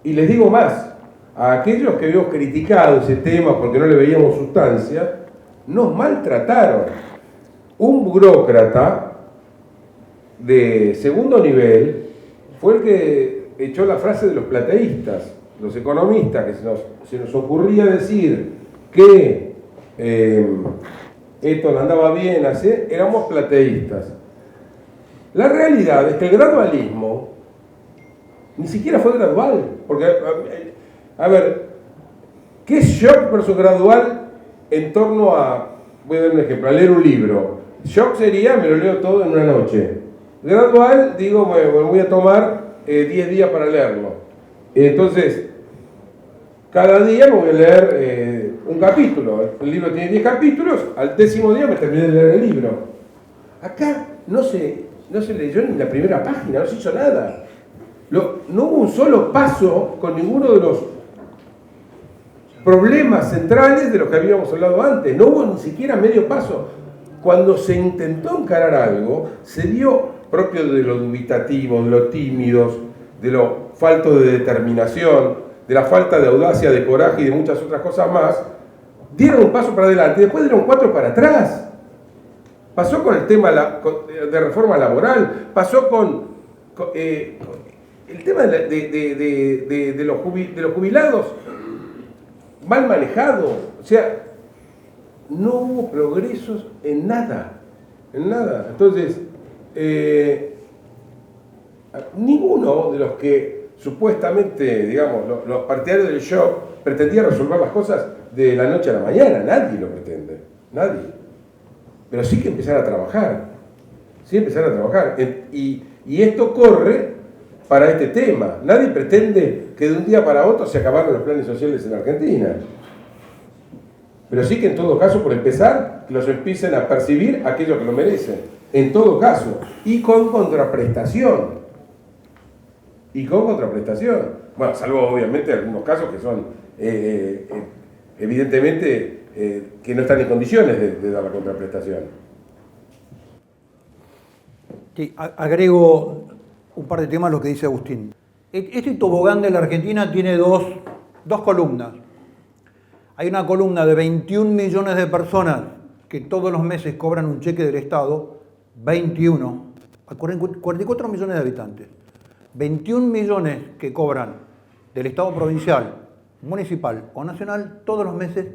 les digo más, a aquellos que habíamos criticado ese tema porque no le veíamos sustancia, nos maltrataron. Un burócrata de segundo nivel fue el que echó la frase de los plateístas, los economistas, que se nos ocurría decir que esto no andaba bien, así, éramos plateístas. La realidad es que el gradualismo ni siquiera fue gradual, porque, a ver, ¿qué es shock versus gradual en torno a, voy a dar un ejemplo, a leer un libro? Shock sería, me lo leo todo en una noche. Gradual, digo, me voy a tomar 10 días para leerlo. Entonces, cada día me voy a leer un capítulo. El libro tiene 10 capítulos, al 10º día me terminé de leer el libro. Acá no se leyó ni la primera página, no se hizo nada. No hubo un solo paso con ninguno de los problemas centrales de los que habíamos hablado antes. No hubo ni siquiera medio paso. Cuando se intentó encarar algo, se vio, propio de lo dubitativo, de lo tímidos, de lo falto de determinación, de la falta de audacia, de coraje y de muchas otras cosas más, dieron un paso para adelante y después dieron 4 para atrás. Pasó con el tema de reforma laboral, pasó con el tema de los jubilados mal manejado. O sea, no hubo progresos en nada. Entonces, ninguno de los que supuestamente, digamos, los partidarios del shock pretendía resolver las cosas de la noche a la mañana. Nadie lo pretende, nadie. Pero sí que empezar a trabajar. Y esto corre para este tema. Nadie pretende que de un día para otro se acabaron los planes sociales en Argentina. Pero sí que en todo caso, por empezar, que los empiecen a percibir aquellos que lo merecen. En todo caso. Y con contraprestación. Bueno, salvo obviamente algunos casos que son evidentemente que no están en condiciones de dar la contraprestación. Sí, agrego un par de temas a lo que dice Agustín. Este tobogán de la Argentina tiene dos columnas. Hay una columna de 21 millones de personas que todos los meses cobran un cheque del Estado, 21, 44 millones de habitantes. 21 millones que cobran del Estado provincial, municipal o nacional, todos los meses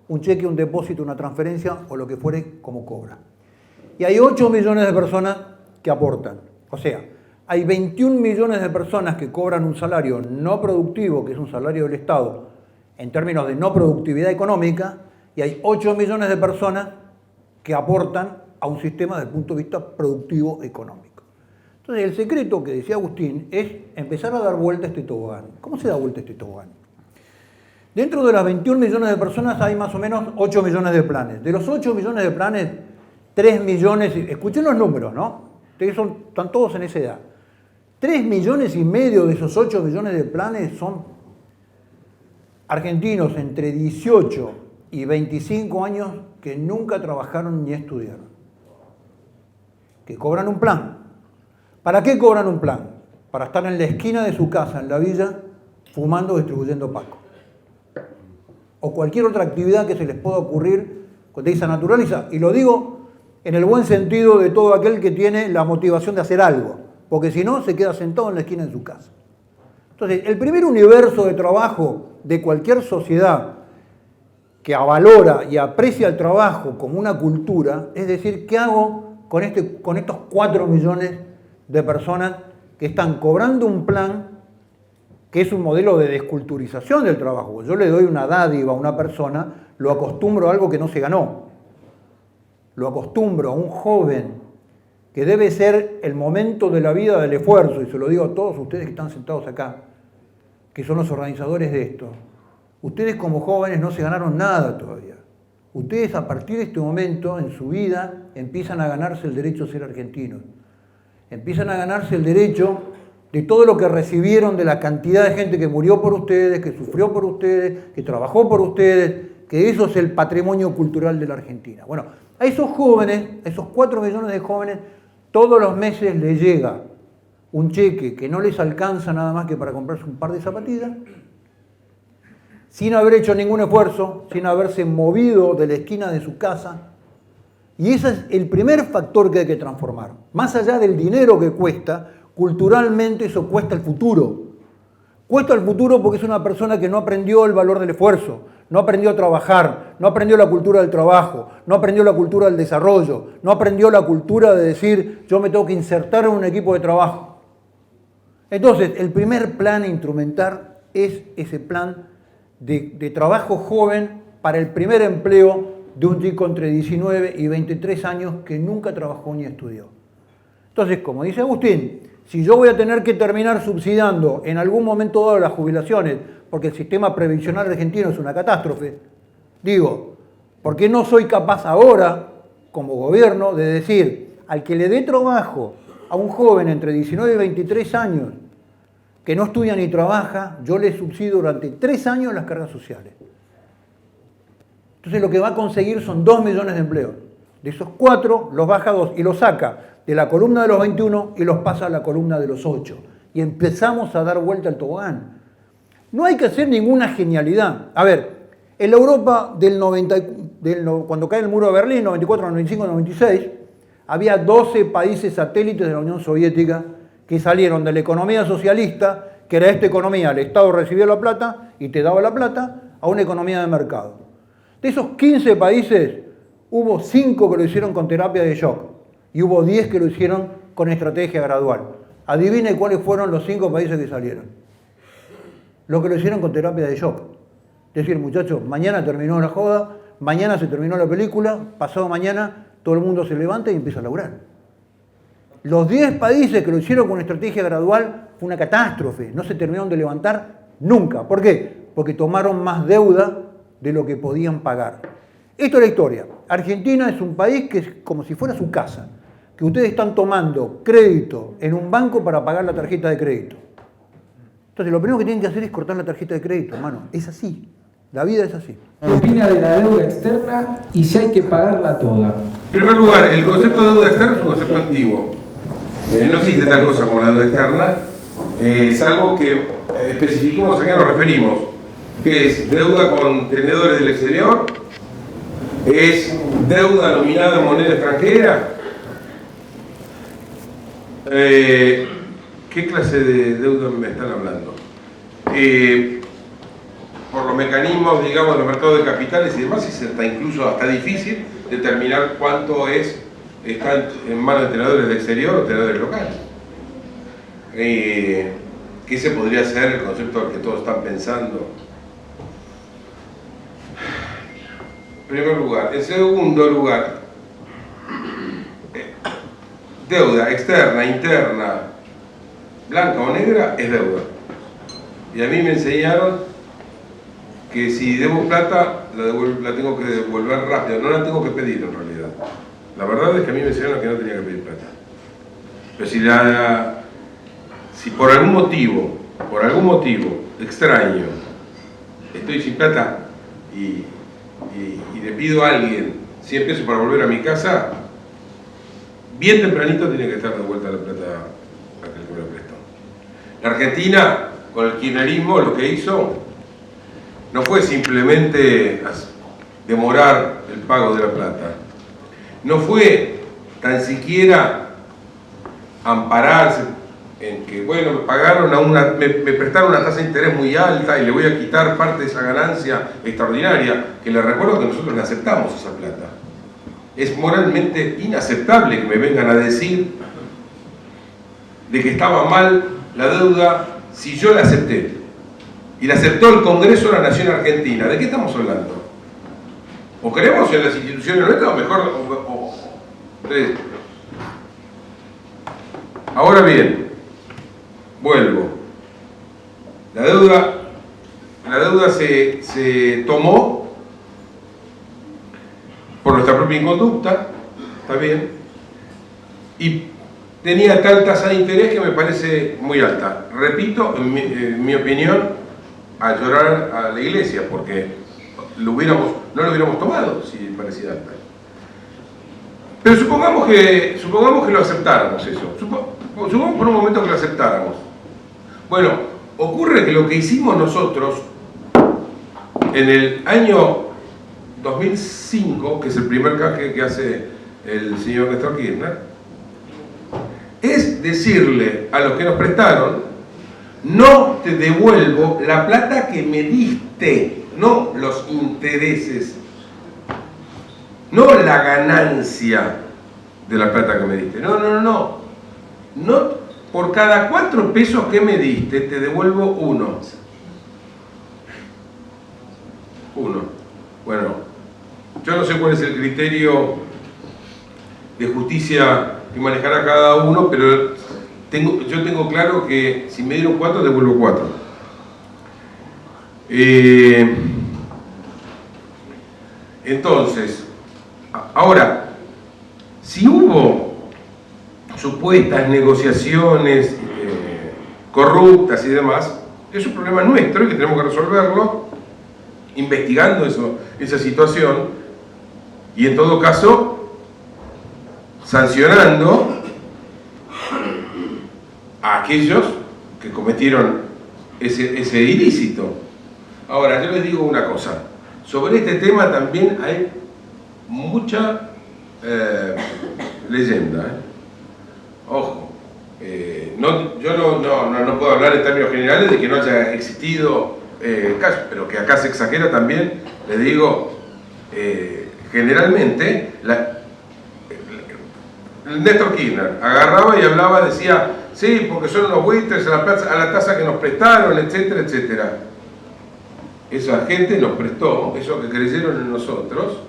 un cheque, un depósito, una transferencia o lo que fuere como cobra. Y hay 8 millones de personas que aportan. O sea, hay 21 millones de personas que cobran un salario no productivo, que es un salario del Estado, en términos de no productividad económica, y hay 8 millones de personas que aportan a un sistema desde el punto de vista productivo económico. Entonces, el secreto que decía Agustín es empezar a dar vuelta a este tobogán. ¿Cómo se da vuelta a este tobogán? Dentro de las 21 millones de personas hay más o menos 8 millones de planes. De los 8 millones de planes, 3 millones, escuchen los números, ¿no? Ustedes están todos en esa edad. 3 millones y medio de esos 8 millones de planes son argentinos entre 18 y 25 años que nunca trabajaron ni estudiaron. Que cobran un plan. ¿Para qué cobran un plan? Para estar en la esquina de su casa, en la villa, fumando o distribuyendo paco. O cualquier otra actividad que se les pueda ocurrir cuando dice naturaliza. Y lo digo en el buen sentido de todo aquel que tiene la motivación de hacer algo. Porque si no, se queda sentado en la esquina de su casa. Entonces, el primer universo de trabajo de cualquier sociedad que valora y aprecia el trabajo como una cultura, es decir, ¿qué hago con estos 4 millones de personas que están cobrando un plan que es un modelo de desculturización del trabajo. Yo le doy una dádiva a una persona, lo acostumbro a algo que no se ganó. Lo acostumbro a un joven que debe ser el momento de la vida del esfuerzo, y se lo digo a todos ustedes que están sentados acá, que son los organizadores de esto. Ustedes como jóvenes no se ganaron nada todavía. Ustedes a partir de este momento en su vida empiezan a ganarse el derecho a ser argentinos. Empiezan a ganarse el derecho de todo lo que recibieron de la cantidad de gente que murió por ustedes, que sufrió por ustedes, que trabajó por ustedes, que eso es el patrimonio cultural de la Argentina. Bueno, a esos jóvenes, a esos 4 millones de jóvenes, todos los meses les llega un cheque que no les alcanza nada más que para comprarse un par de zapatillas, sin haber hecho ningún esfuerzo, sin haberse movido de la esquina de su casa. Y ese es el primer factor que hay que transformar. Más allá del dinero que cuesta, culturalmente eso cuesta el futuro. Cuesta el futuro porque es una persona que no aprendió el valor del esfuerzo, no aprendió a trabajar, no aprendió la cultura del trabajo, no aprendió la cultura del desarrollo, no aprendió la cultura de decir yo me tengo que insertar en un equipo de trabajo. Entonces, el primer plan a instrumentar es ese plan de trabajo joven para el primer empleo de un chico entre 19 y 23 años que nunca trabajó ni estudió. Entonces, como dice Agustín, si yo voy a tener que terminar subsidiando en algún momento dado las jubilaciones, porque el sistema previsional argentino es una catástrofe, digo, ¿por qué no soy capaz ahora, como gobierno, de decir al que le dé trabajo a un joven entre 19 y 23 años que no estudia ni trabaja, yo le subsidio durante 3 años las cargas sociales? Entonces lo que va a conseguir son 2 millones de empleos. De esos 4 los baja 2 y los saca de la columna de los 21 y los pasa a la columna de los 8. Y empezamos a dar vuelta al tobogán. No hay que hacer ninguna genialidad. A ver, en la Europa cuando cae el muro de Berlín, 94, 95, 96, había 12 países satélites de la Unión Soviética que salieron de la economía socialista, que era esta economía, el Estado recibía la plata y te daba la plata, a una economía de mercado. De esos 15 países, hubo 5 que lo hicieron con terapia de shock y hubo 10 que lo hicieron con estrategia gradual. Adivine cuáles fueron los 5 países que salieron. Los que lo hicieron con terapia de shock. Es decir, muchachos, mañana terminó la joda, mañana se terminó la película, pasado mañana todo el mundo se levanta y empieza a laburar. Los 10 países que lo hicieron con estrategia gradual fue una catástrofe, no se terminaron de levantar nunca. ¿Por qué? Porque tomaron más deuda de lo que podían pagar. Esto es la historia. Argentina es un país que es como si fuera su casa, que ustedes están tomando crédito en un banco para pagar la tarjeta de crédito. Entonces lo primero que tienen que hacer es cortar la tarjeta de crédito, hermano. Es así. La vida es así. ¿Qué opina de la deuda externa y si hay que pagarla toda? En primer lugar, el concepto de deuda externa es un concepto antiguo. No existe tal cosa como la deuda externa. Es algo que especificamos a qué nos referimos. Que es deuda con tenedores del exterior, es deuda nominada en moneda extranjera. ¿Qué clase de deuda me están hablando? Por los mecanismos, digamos, de los mercados de capitales y demás, es hasta difícil determinar cuánto está en manos de tenedores del exterior o tenedores locales. Que ese podría ser el concepto al que todos están pensando. En primer lugar. En segundo lugar, deuda externa, interna, blanca o negra, es deuda. Y a mí me enseñaron que si debo plata, la tengo que devolver rápido, no la tengo que pedir en realidad. La verdad es que a mí me enseñaron que no tenía que pedir plata. Pero si por algún motivo extraño, estoy sin plata y le pido a alguien 100 pesos para volver a mi casa, bien tempranito tiene que estar de vuelta la plata a aquel que me lo prestó. La Argentina, con el kirchnerismo, lo que hizo no fue simplemente demorar el pago de la plata, no fue tan siquiera ampararse en que, bueno, me prestaron una tasa de interés muy alta y le voy a quitar parte de esa ganancia extraordinaria, que les recuerdo que nosotros le aceptamos esa plata. es moralmente inaceptable que me vengan a decir de que estaba mal la deuda si yo la acepté. Y la aceptó el Congreso de la Nación Argentina. ¿De qué estamos hablando? ¿O creemos en las instituciones nuestras o mejor... Ahora bien, vuelvo. La deuda se tomó por nuestra propia inconducta, está bien, y tenía tal tasa de interés que me parece muy alta. Repito, en mi opinión, a llorar a la iglesia, porque no lo hubiéramos tomado si parecía alta. Pero supongamos que lo aceptáramos eso. Supongamos por un momento que lo aceptáramos. Bueno, ocurre que lo que hicimos nosotros en el año 2005, que es el primer canje que hace el señor Néstor Kirchner, es decirle a los que nos prestaron: no te devuelvo la plata que me diste, no los intereses, no la ganancia de la plata que me diste. No, por cada 4 pesos que me diste, te devuelvo 1. Bueno, yo no sé cuál es el criterio de justicia que manejará cada uno, pero yo tengo claro que si me dieron 4, devuelvo 4. Entonces, ahora, si hubo supuestas negociaciones corruptas y demás, es un problema nuestro y que tenemos que resolverlo investigando esa situación y en todo caso sancionando a aquellos que cometieron ese ilícito. Ahora, yo les digo una cosa, sobre este tema también hay mucha leyenda. Ojo, yo no puedo hablar en términos generales de que no haya existido casos, pero que acá se exagera también, les digo, generalmente Néstor Kirchner agarraba y hablaba, decía, sí, porque son unos buitres a la tasa que nos prestaron, etcétera, etcétera. Esa gente nos prestó, esos que creyeron en nosotros,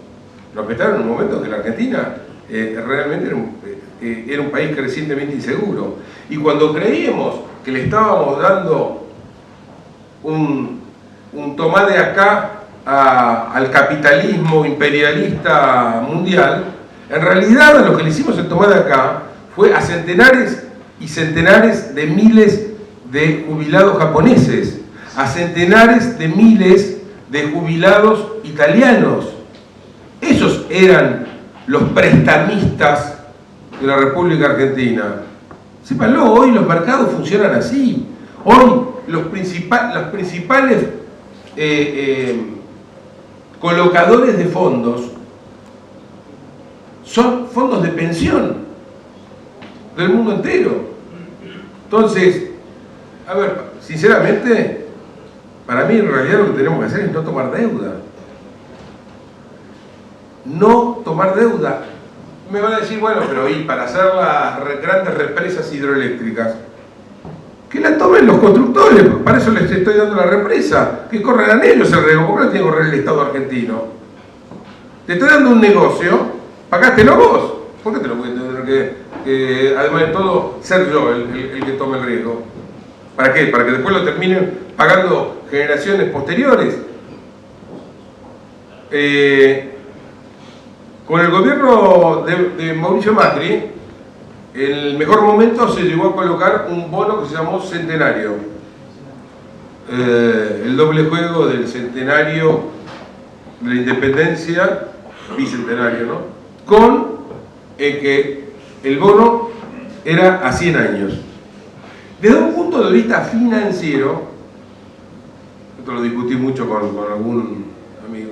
nos prestaron en un momento en que la Argentina realmente era un país crecientemente inseguro. Y cuando creíamos que le estábamos dando un tomá de acá al capitalismo imperialista mundial, en realidad a lo que le hicimos el tomá de acá fue a centenares y centenares de miles de jubilados japoneses, a centenares de miles de jubilados italianos. Esos eran los prestamistas de la República Argentina. Sépanlo, hoy los mercados funcionan así. Hoy los principales colocadores de fondos son fondos de pensión del mundo entero. Entonces, a ver, sinceramente, para mí en realidad lo que tenemos que hacer es no tomar deuda. No tomar deuda. Me van a decir, bueno, pero ¿y para hacer las grandes represas hidroeléctricas? Que la tomen los constructores, para eso les estoy dando la represa, que corran ellos el riesgo. ¿Por qué no tiene que correr el Estado argentino? Te estoy dando un negocio, pagátelo vos. ¿Por qué te lo voy a tener que además de todo, ser yo el que tome el riesgo? ¿Para qué? ¿Para que después lo terminen pagando generaciones posteriores? Con el gobierno de Mauricio Macri, en el mejor momento se llegó a colocar un bono que se llamó Centenario. El doble juego del centenario de la independencia, bicentenario, ¿no? Con que el bono era a 100 años. Desde un punto de vista financiero, esto lo discutí mucho con algún amigo,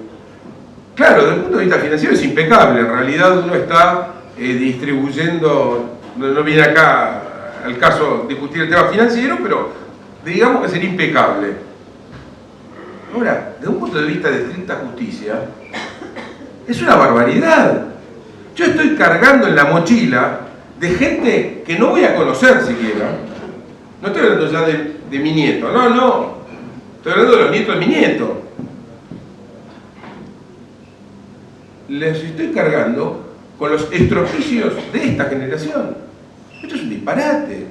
claro, desde el punto de vista financiero es impecable. En realidad uno está distribuyendo, no viene acá al caso discutir el tema financiero, pero digamos que sería impecable. Ahora, desde un punto de vista de estricta justicia, es una barbaridad. Yo estoy cargando en la mochila de gente que no voy a conocer siquiera. No estoy hablando ya de mi nieto, no. Estoy hablando de los nietos de mi nieto. Les estoy cargando con los estropicios de esta generación. Esto es un disparate.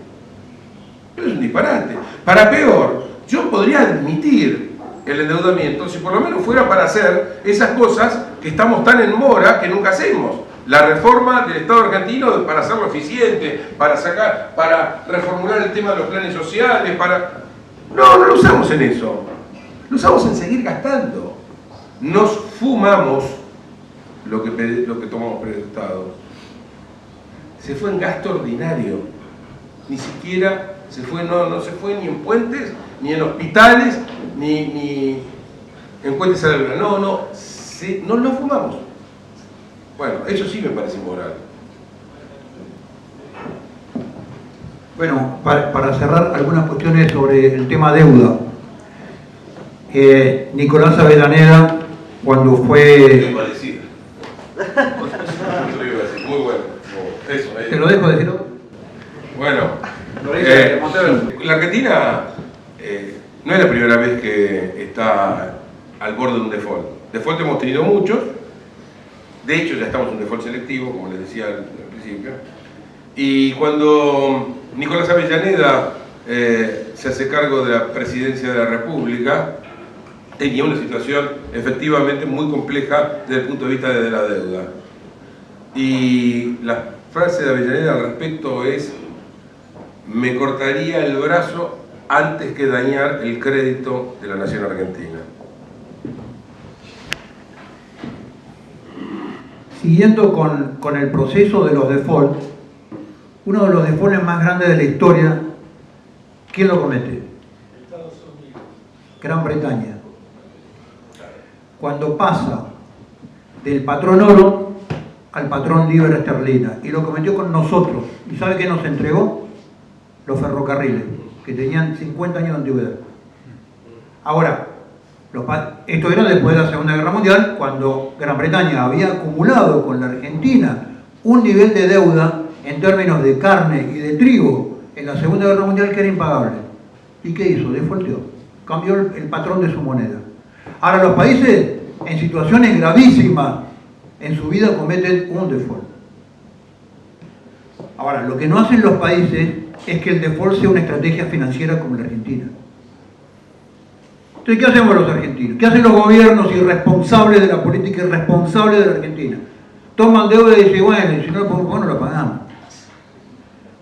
Esto es un disparate. Para peor, yo podría admitir el endeudamiento si por lo menos fuera para hacer esas cosas que estamos tan en mora que nunca hacemos. La reforma del Estado argentino para hacerlo eficiente, para reformular el tema de los planes sociales, No lo usamos en eso. Lo usamos en seguir gastando. Nos fumamos lo que tomamos prestado. Se fue en gasto ordinario. Ni siquiera se fue, no se fue ni en puentes, ni en hospitales, ni en puentes a la luna. No lo fumamos. Bueno, eso sí me parece inmoral. Bueno, para cerrar algunas cuestiones sobre el tema deuda. Nicolás Avellaneda, cuando fue... Iba a decir. Muy bueno. Eso, ¿Te lo dejo decirlo? Bueno, la Argentina no es la primera vez que está al borde de un default. Default hemos tenido muchos. De hecho, ya estamos en un default selectivo, como les decía al principio. Y cuando Nicolás Avellaneda se hace cargo de la presidencia de la República, tenía una situación efectivamente muy compleja desde el punto de vista de la deuda. Y la frase de Avellaneda al respecto es: me cortaría el brazo antes que dañar el crédito de la nación argentina. Siguiendo con el proceso de los defaults, uno de los defaults más grandes de la historia, ¿quién lo comete? Estados Unidos. Gran Bretaña. Cuando pasa del patrón oro al patrón libra esterlina, y lo cometió con nosotros. ¿Y sabe qué nos entregó? Los ferrocarriles, que tenían 50 años de antigüedad. Ahora, esto era después de la Segunda Guerra Mundial, cuando Gran Bretaña había acumulado con la Argentina un nivel de deuda en términos de carne y de trigo en la Segunda Guerra Mundial que era impagable. ¿Y qué hizo? Defaulteó. Cambió el patrón de su moneda. Ahora los países en situaciones gravísimas en su vida cometen un default. Ahora, lo que no hacen los países es que el default sea una estrategia financiera como la Argentina. Entonces, ¿qué hacemos los argentinos? ¿Qué hacen los gobiernos irresponsables de la política irresponsable de la Argentina? Toman deuda y dicen, bueno, si no lo podemos pagar, no lo pagamos.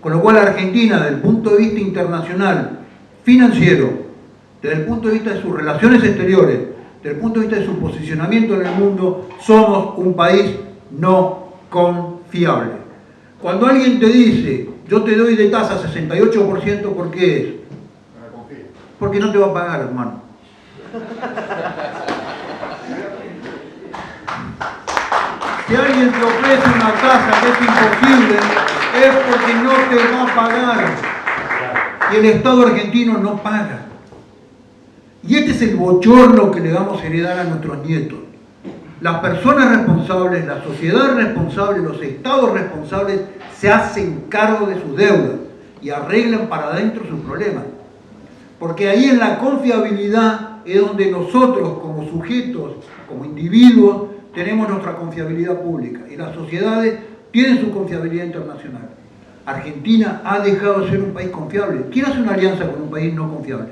Con lo cual, la Argentina, desde el punto de vista internacional, financiero, desde el punto de vista de sus relaciones exteriores, desde el punto de vista de su posicionamiento en el mundo, somos un país no confiable. Cuando alguien te dice, yo te doy de tasa 68%, ¿por qué es? Porque no te va a pagar, hermano. Si alguien te ofrece una tasa que es imposible, es porque no te va a pagar. Y el Estado argentino no paga. Y este es el bochorno que le vamos a heredar a nuestros nietos. Las personas responsables, la sociedad responsable, los estados responsables se hacen cargo de sus deudas y arreglan para adentro sus problemas. Porque ahí en la confiabilidad es donde nosotros como sujetos, como individuos, tenemos nuestra confiabilidad pública. Y las sociedades tienen su confiabilidad internacional. Argentina ha dejado de ser un país confiable. ¿Quién hace una alianza con un país no confiable?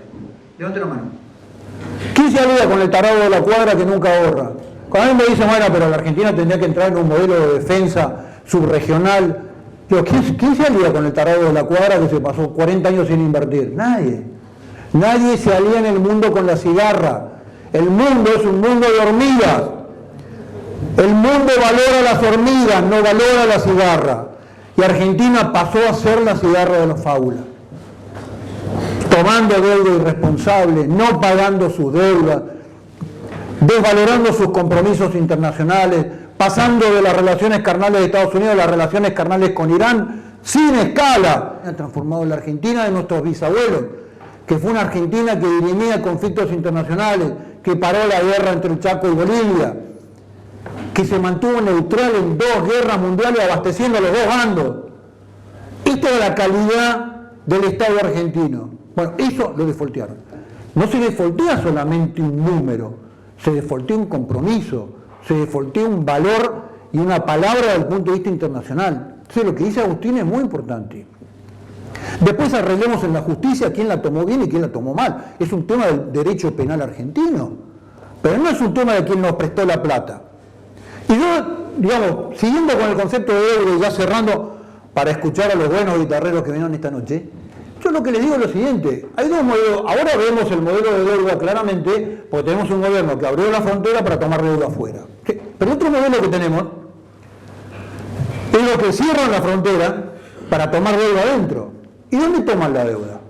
Levante la mano. ¿Quién se alía con el tarado de la cuadra que nunca ahorra? Cuando a mí me dicen, bueno, pero la Argentina tendría que entrar en un modelo de defensa subregional. Digo, ¿quién se alía con el tarado de la cuadra que se pasó 40 años sin invertir? Nadie. Nadie se alía en el mundo con la cigarra. El mundo es un mundo de hormigas. El mundo valora las hormigas, no valora la cigarra. Y Argentina pasó a ser la cigarra de la fábula. Tomando deuda irresponsable, no pagando sus deudas, desvalorando sus compromisos internacionales, pasando de las relaciones carnales de Estados Unidos a las relaciones carnales con Irán, sin escala. Ha transformado la Argentina de nuestros bisabuelos, que fue una Argentina que dirimía conflictos internacionales, que paró la guerra entre el Chaco y Bolivia. que se mantuvo neutral en 2 guerras mundiales abasteciendo a los 2 bandos. Esta es la calidad del Estado argentino. Bueno, eso lo defoltearon. No se defoltea solamente un número, se defoltea un compromiso, se defoltea un valor y una palabra desde el punto de vista internacional. Entonces lo que dice Agustín es muy importante. Después arreglemos en la justicia quién la tomó bien y quién la tomó mal. Es un tema del derecho penal argentino, pero no es un tema de quién nos prestó la plata. Y yo, digamos, siguiendo con el concepto de deuda y ya cerrando para escuchar a los buenos guitarreros que vinieron esta noche, yo lo que les digo es lo siguiente: hay 2 modelos. Ahora vemos el modelo de deuda claramente, porque tenemos un gobierno que abrió la frontera para tomar deuda afuera. Pero otro modelo que tenemos es los que cierran la frontera para tomar deuda adentro. ¿Y dónde toman la deuda?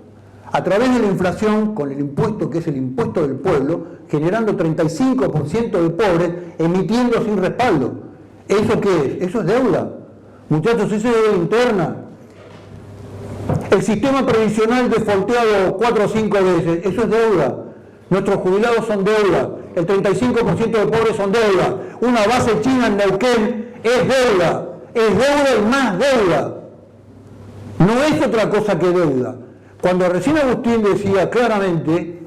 A través de la inflación, con el impuesto que es el impuesto del pueblo, generando 35% de pobres, emitiendo sin respaldo. ¿Eso qué es? Eso es deuda. Muchachos, eso es deuda interna. El sistema previsional defolteado 4 o 5 veces, eso es deuda. Nuestros jubilados son deuda. El 35% de pobres son deuda. Una base china en Neuquén es deuda. Es deuda y más deuda. No es otra cosa que deuda. Cuando recién Agustín decía claramente,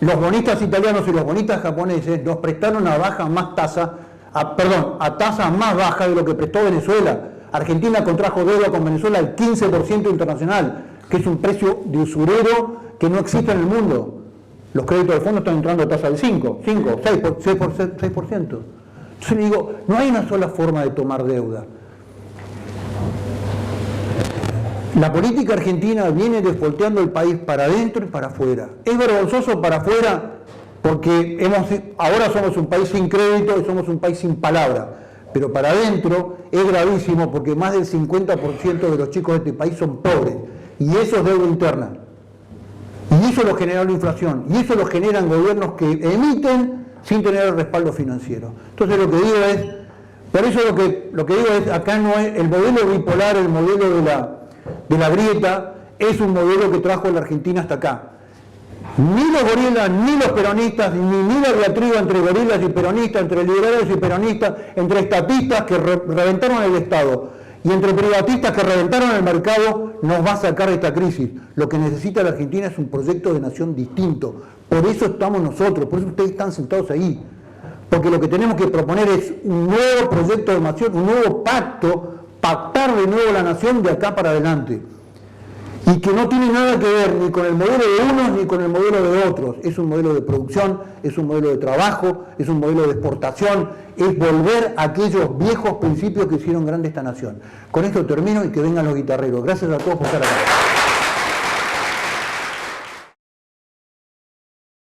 los bonistas italianos y los bonistas japoneses nos prestaron a tasas más bajas de lo que prestó Venezuela. Argentina contrajo deuda con Venezuela al 15% internacional, que es un precio de usurero que no existe en el mundo. Los créditos de fondo están entrando a tasa del 6%. Entonces le digo, no hay una sola forma de tomar deuda. La política argentina viene desfolteando el país para adentro y para afuera. Es vergonzoso para afuera porque ahora somos un país sin crédito y somos un país sin palabra. Pero para adentro es gravísimo porque más del 50% de los chicos de este país son pobres. Y eso es deuda interna. Y eso lo genera la inflación. Y eso lo generan gobiernos que emiten sin tener el respaldo financiero. Entonces lo que digo es, por eso lo que digo es, acá no es el modelo bipolar, el modelo de la grieta, es un modelo que trajo a la Argentina hasta acá. Ni los gorilas, ni los peronistas, ni la diatriba entre gorilas y peronistas, entre liberales y peronistas, entre estatistas que reventaron el Estado y entre privatistas que reventaron el mercado, nos va a sacar de esta crisis. Lo que necesita la Argentina es un proyecto de nación distinto. Por eso estamos nosotros, por eso ustedes están sentados ahí. Porque lo que tenemos que proponer es un nuevo proyecto de nación, un nuevo pacto, pactar de nuevo la nación de acá para adelante. Y que no tiene nada que ver ni con el modelo de unos ni con el modelo de otros. Es un modelo de producción, es un modelo de trabajo, es un modelo de exportación, es volver a aquellos viejos principios que hicieron grande esta nación. Con esto termino y que vengan los guitarreros. Gracias a todos por estar acá.